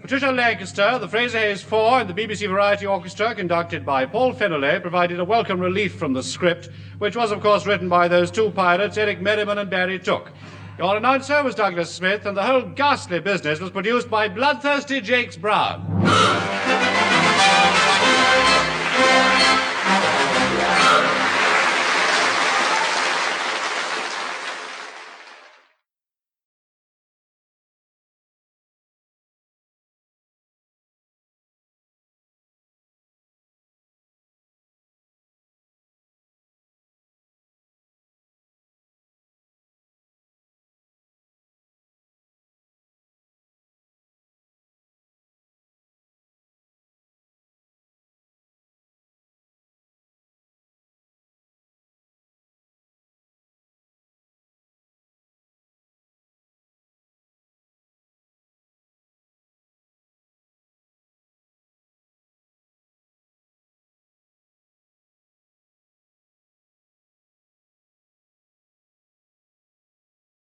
Patricia Lancaster, the Fraser Hayes Four, and the BBC Variety Orchestra, conducted by Paul Feneley, provided a welcome relief from the script, which was, of course, written by those two pirates, Eric Merriman and Barry Took. Your announcer was Douglas Smith, and the whole ghastly business was produced by bloodthirsty Jakes Brown.